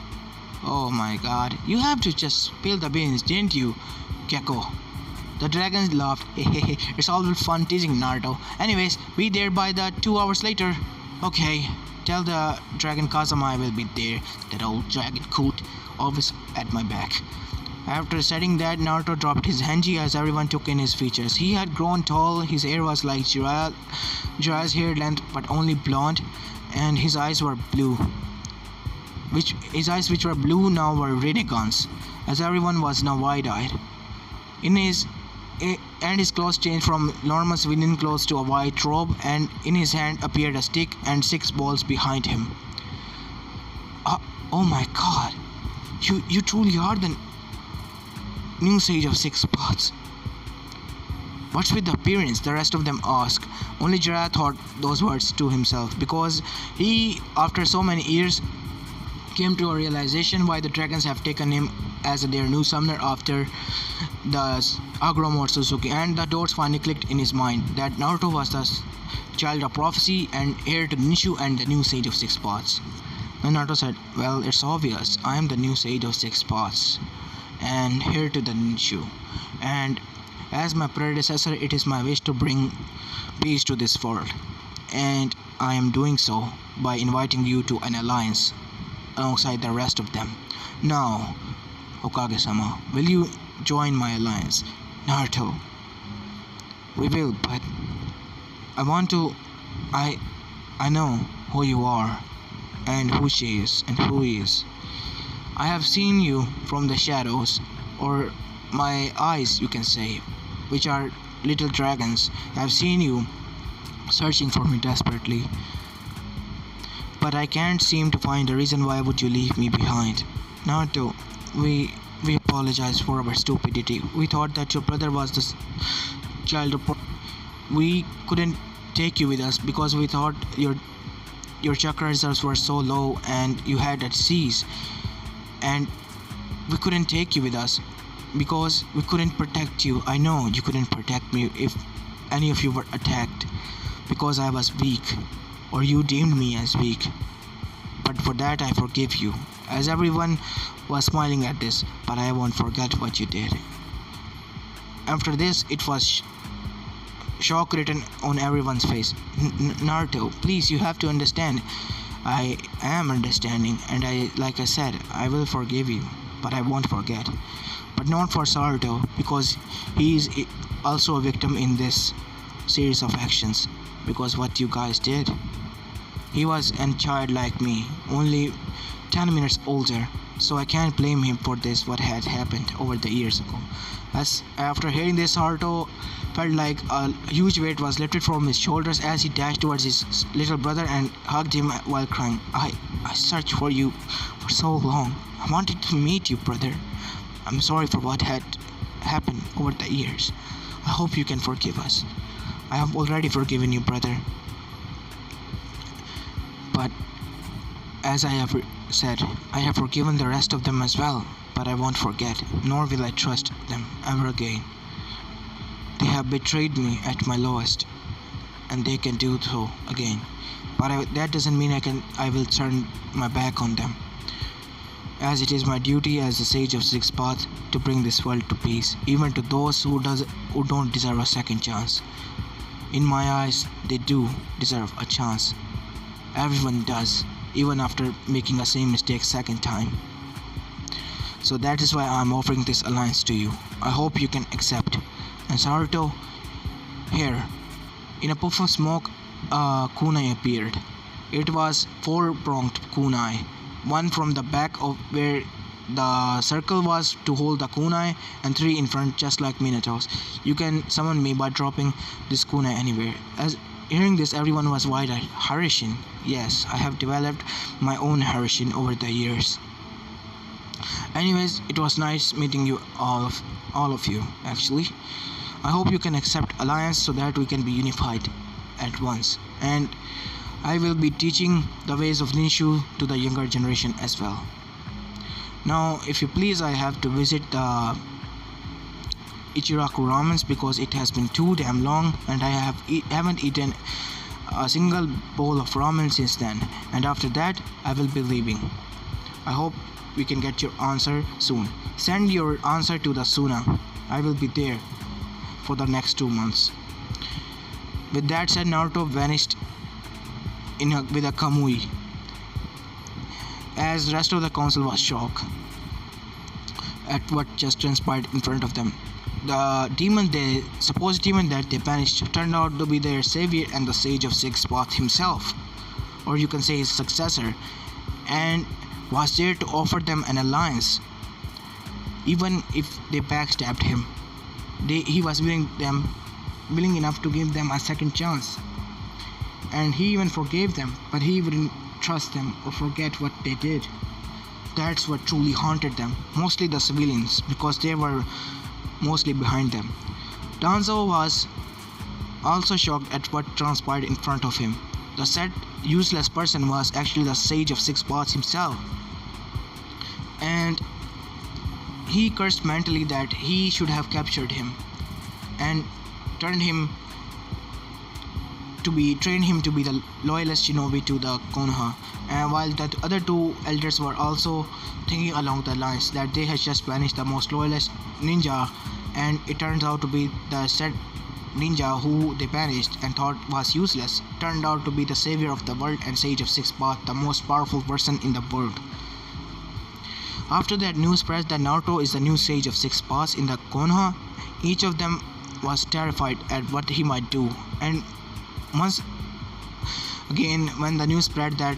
Oh my god, you have to just spill the beans, didn't you, Gecko? The dragons laughed. Hehehe, it's all fun teasing Naruto. Anyways, be there by the 2 hours later. Okay, tell the dragon Kazama I will be there. That old dragon coot, always at my back. After saying that, Naruto dropped his Henji as everyone took in his features. He had grown tall, his hair was like Jiraiya's hair length but only blonde, and his eyes were blue. His eyes which were blue now were renegons, as everyone was now wide-eyed. His clothes changed from normal civilian clothes to a white robe, and in his hand appeared a stick and 6 balls behind him. Oh my god, you truly are the new sage of 6 paths. What's with the appearance? The rest of them asked. Only Jiraiya thought those words to himself, because he, after so many years, came to a realization why the dragons have taken him as their new summoner after the Agro Motsuzuki, and the doors finally clicked in his mind that Naruto was the child of prophecy and heir to Ninshu and the new sage of 6 paths. Then Naruto said, well, it's obvious, I am the new sage of 6 paths and heir to the Ninshu, and as my predecessor it is my wish to bring peace to this world, and I am doing so by inviting you to an alliance alongside the rest of them. Now, Hokage-sama, will you join my alliance? Naruto, we will, but I want to... I know who you are, and who she is, and who he is. I have seen you from the shadows, or my eyes, you can say, which are little dragons. I have seen you searching for me desperately, but I can't seem to find a reason why would you leave me behind. Naruto, we apologize for our stupidity. We thought that your brother was the child of... We couldn't take you with us because we thought your chakra reserves were so low and you had at seas, and we couldn't take you with us because we couldn't protect you. I know you couldn't protect me if any of you were attacked because I was weak, or you deemed me as weak. But for that I forgive you. As everyone was smiling at this, but I won't forget what you did. After this, it was shock written on everyone's face. Naruto, please, you have to understand. I am understanding, and like I said, I will forgive you, but I won't forget. But not for Saruto, because he is also a victim in this series of actions, because what you guys did. He was a child like me, only 10 minutes older, so I can't blame him for this, what had happened over the years ago. As after hearing this, Haruto felt like a huge weight was lifted from his shoulders as he dashed towards his little brother and hugged him while crying. I searched for you for so long. I wanted to meet you, brother. I'm sorry for what had happened over the years. I hope you can forgive us. I have already forgiven you, brother. But as I have said, I have forgiven the rest of them as well, but I won't forget, nor will I trust them ever again. They have betrayed me at my lowest. and they can do so again. But that doesn't mean I will turn my back on them, as it is my duty as the sage of six paths to bring this world to peace, even to those who don't deserve a second chance. In my eyes, they do deserve a chance. Everyone does, even after making the same mistake second time. So that is why I am offering this alliance to you. I hope you can accept. And Naruto, here, in a puff of smoke, a kunai appeared. It was four-pronged kunai, one from the back of where the circle was to hold the kunai, and three in front, just like Minato's. You can summon me by dropping this kunai anywhere. As hearing this, everyone was wide-eyed. Harishin. Yes, I have developed my own Harishin over the years. Anyways, it was nice meeting you all of you, actually. I hope you can accept alliance so that we can be unified at once. And I will be teaching the ways of Ninshu to the younger generation as well. Now, if you please, I have to visit the Ichiraku ramens because it has been too damn long and I haven't eaten a single bowl of ramen since then. And after that, I will be leaving. I hope we can get your answer soon. Send your answer to the Suna. I will be there for the next 2 months. With that said, Naruto vanished with a Kamui, as the rest of the council was shocked at what just transpired in front of them. The supposed demon that they banished turned out to be their savior and the sage of six paths himself, or you can say his successor, and was there to offer them an alliance. Even if they backstabbed him, he was willing enough to give them a second chance. And he even forgave them, but he wouldn't trust them or forget what they did. That's what truly haunted them, mostly the civilians, because they were mostly behind them. Danzo was also shocked at what transpired in front of him. The said useless person was actually the sage of six paths himself. And he cursed mentally that he should have captured him and trained him to be the loyalist shinobi to the Konoha. And while the other two elders were also thinking along the lines that they had just banished the most loyalist ninja, and it turns out to be the said ninja who they banished and thought was useless turned out to be the savior of the world and sage of six paths, the most powerful person in the world. After that news spread that Naruto is the new sage of six paths in the Konoha, each of them was terrified at what he might do. And once again, when the news spread that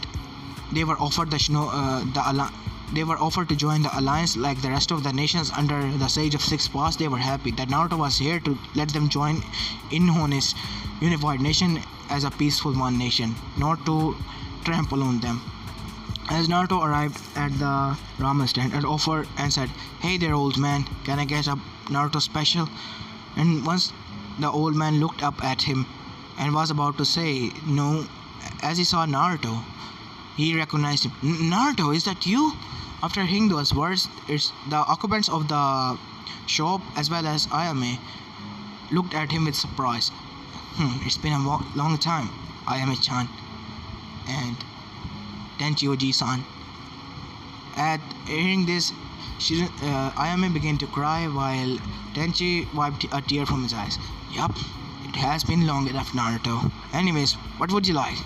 they were offered they were offered to join the alliance like the rest of the nations under the sage of six paths, they were happy that Naruto was here to let them join in Honest unified nation as a peaceful one nation, not to trample on them. As Naruto arrived at the ramen stand and offered and said, "Hey there, old man, can I get a Naruto special?" And once the old man looked up at him and was about to say no, as he saw Naruto, he recognized him. "Naruto, is that you?" After hearing those words, the occupants of the shop as well as Ayame looked at him with surprise. It's been a long time, Ayame-chan and Tenchi-oji-san. At hearing this, Ayame began to cry while Tenchi wiped a tear from his eyes. "Yup, it has been long enough, Naruto. Anyways, what would you like?"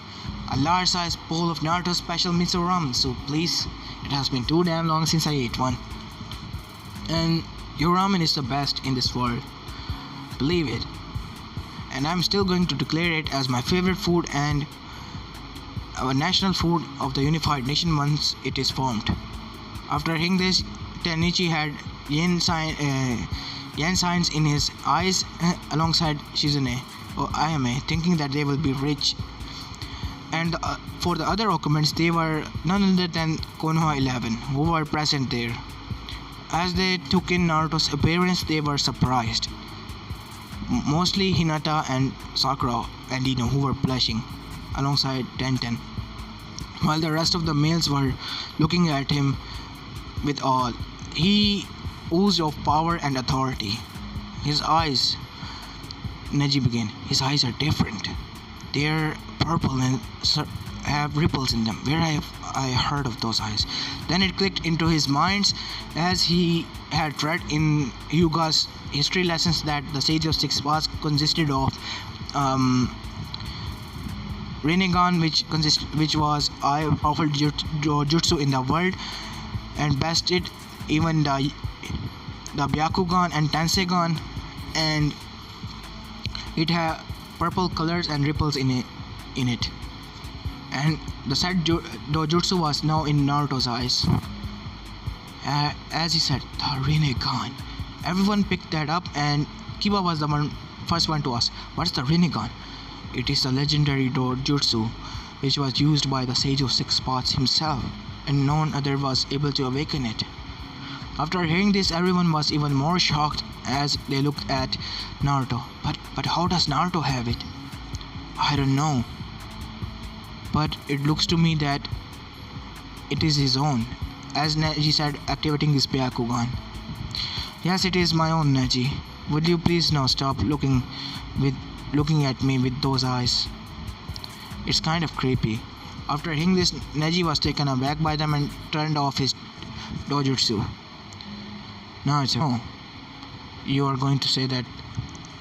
"A large-sized bowl of Naruto's special miso ramen soup, please. It has been too damn long since I ate one. And your ramen is the best in this world. Believe it. And I'm still going to declare it as my favorite food and our national food of the unified nation once it is formed." After hearing this, Tenichi had yen signs in his eyes alongside Shizune or Ayame, thinking that they will be rich. And for the other occupants, they were none other than Konoha 11 who were present there. As they took in Naruto's appearance, they were surprised. Mostly Hinata and Sakura and Ino, who were blushing alongside Tenten, while the rest of the males were looking at him with awe. He oozed of power and authority. His eyes, Neji began, his eyes are different. They're purple and have ripples in them. Where have I heard of those eyes? Then it clicked into his mind as he had read in Hyuga's history lessons that the Sage of Six Paths consisted of Rinnegan, which was a powerful jutsu in the world, and bested even the Byakugan and Tensegan, and it had purple colors and ripples in it. And the said dojutsu was now in Naruto's eyes. As he said, the Rinnegan. Everyone picked that up, and Kiba was the first one to ask, "What's the Rinnegan?" It is the legendary dojutsu, which was used by the Sage of Six Paths himself, and none other was able to awaken it. After hearing this, everyone was even more shocked as they looked at Naruto. But how does Naruto have it? I don't know. But it looks to me that it is his own, as Neji said, activating his Byakugan. Yes, it is my own, Neji. Would you please now stop looking at me with those eyes? It's kind of creepy. After hearing this, Neji was taken aback by them and turned off his dojutsu. Now it's you are going to say that,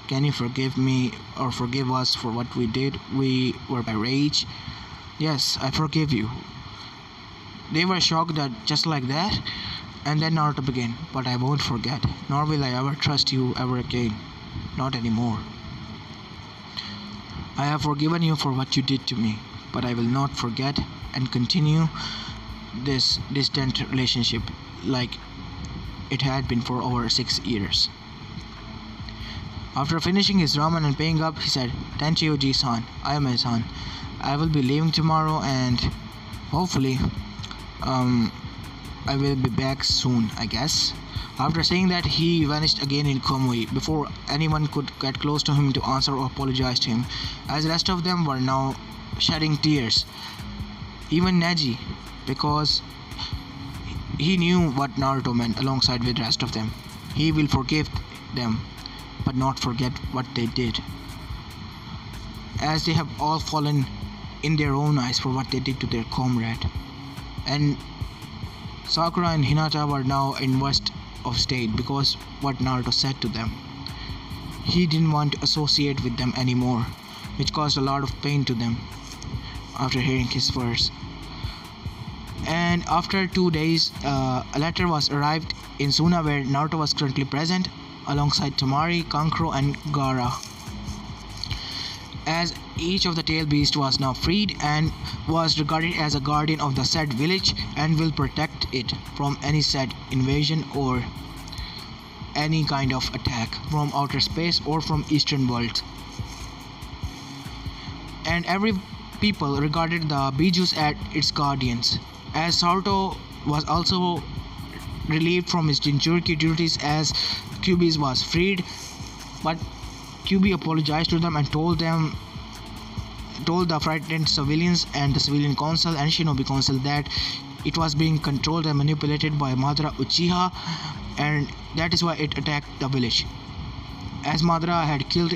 can you forgive me or forgive us for what we did? We were by rage. Yes, I forgive you. They were shocked that just like that, and then Naruto began. But I won't forget, nor will I ever trust you ever again. Not anymore. I have forgiven you for what you did to me, but I will not forget and continue this distant relationship like it had been for over 6 years. After finishing his ramen and paying up, he said, "Tenchiuji-san, I am my son. I will be leaving tomorrow, and hopefully, I will be back soon, I guess." After saying that, he vanished again in Komui before anyone could get close to him to answer or apologize to him, as the rest of them were now shedding tears. Even Neji, because he knew what Naruto meant alongside with the rest of them. He will forgive them, but not forget what they did, as they have all fallen in their own eyes for what they did to their comrade. And Sakura and Hinata were now in worst of state because what Naruto said to them. He didn't want to associate with them anymore, which caused a lot of pain to them after hearing his words. And after 2 days, a letter was arrived in Suna where Naruto was currently present alongside Tamari, Kankuro and Gaara, as each of the tail beasts was now freed and was regarded as a guardian of the said village and will protect it from any said invasion or any kind of attack from outer space or from eastern world. And every people regarded the Bijus as its guardians, as Naruto was also relieved from his Jinchuriki duties as Kyuubi was freed, but Kyuubi apologized to them and told the frightened civilians and the civilian council and shinobi council that it was being controlled and manipulated by Madara Uchiha, and that is why it attacked the village, as Madara had killed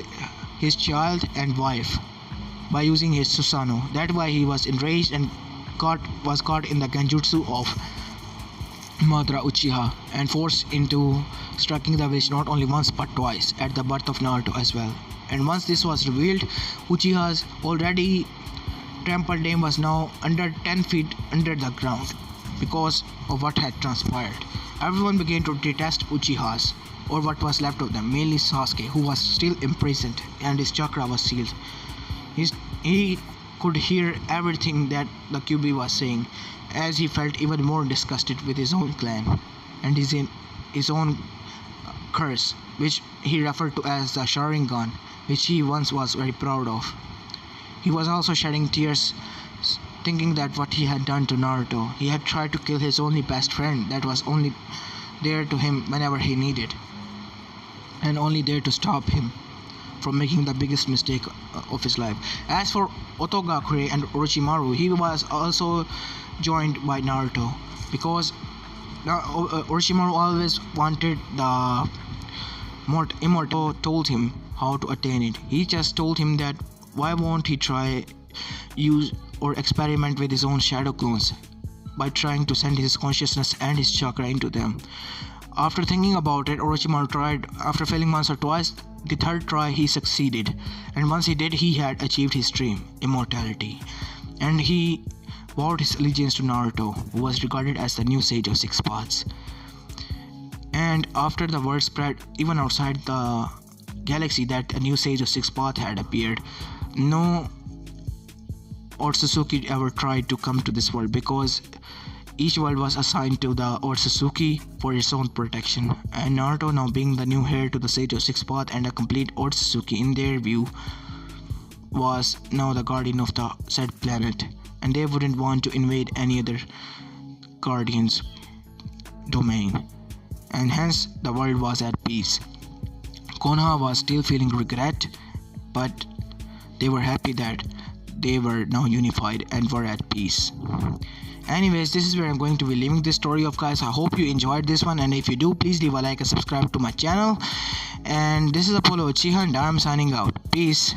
his child and wife by using his Susanoo. That's why he was enraged and was caught in the genjutsu of Madara Uchiha and forced into striking the village not only once but twice at the birth of Naruto as well. And once this was revealed, Uchiha's already trampled name was now under 10 feet under the ground because of what had transpired. Everyone began to detest Uchihas, or what was left of them, mainly Sasuke, who was still imprisoned and his chakra was sealed. He could hear everything that the Kyuubi was saying, as he felt even more disgusted with his own clan and his own curse, which he referred to as the Sharingan, which he once was very proud of. He was also shedding tears, thinking that what he had done to Naruto. He had tried to kill his only best friend that was only there to him whenever he needed, and only there to stop him from making the biggest mistake of his life. As for Otogakure and Orochimaru, he was also joined by Naruto because Orochimaru always wanted the immortal. Told him how to attain it. He just told him that why won't he try use or experiment with his own shadow clones by trying to send his consciousness and his chakra into them? After thinking about it, Orochimaru tried. After failing once or twice, the third try he succeeded, and once he did, he had achieved his dream, immortality, and he vowed his allegiance to Naruto, who was regarded as the new sage of six paths. And after the word spread even outside the galaxy that a new sage of six paths had appeared, no Otsutsuki ever tried to come to this world because each world was assigned to the Otsutsuki for its own protection, and Naruto, now being the new heir to the Sage of Six Paths and a complete Otsutsuki in their view, was now the guardian of the said planet, and they wouldn't want to invade any other guardian's domain, and hence the world was at peace. Konoha was still feeling regret, but they were happy that they were now unified and were at peace. Anyways, this is where I'm going to be leaving this story off, guys. I hope you enjoyed this one, and if you do, please leave a like and subscribe to my channel. And this is Apollo Uchiha, and I'm signing out. Peace.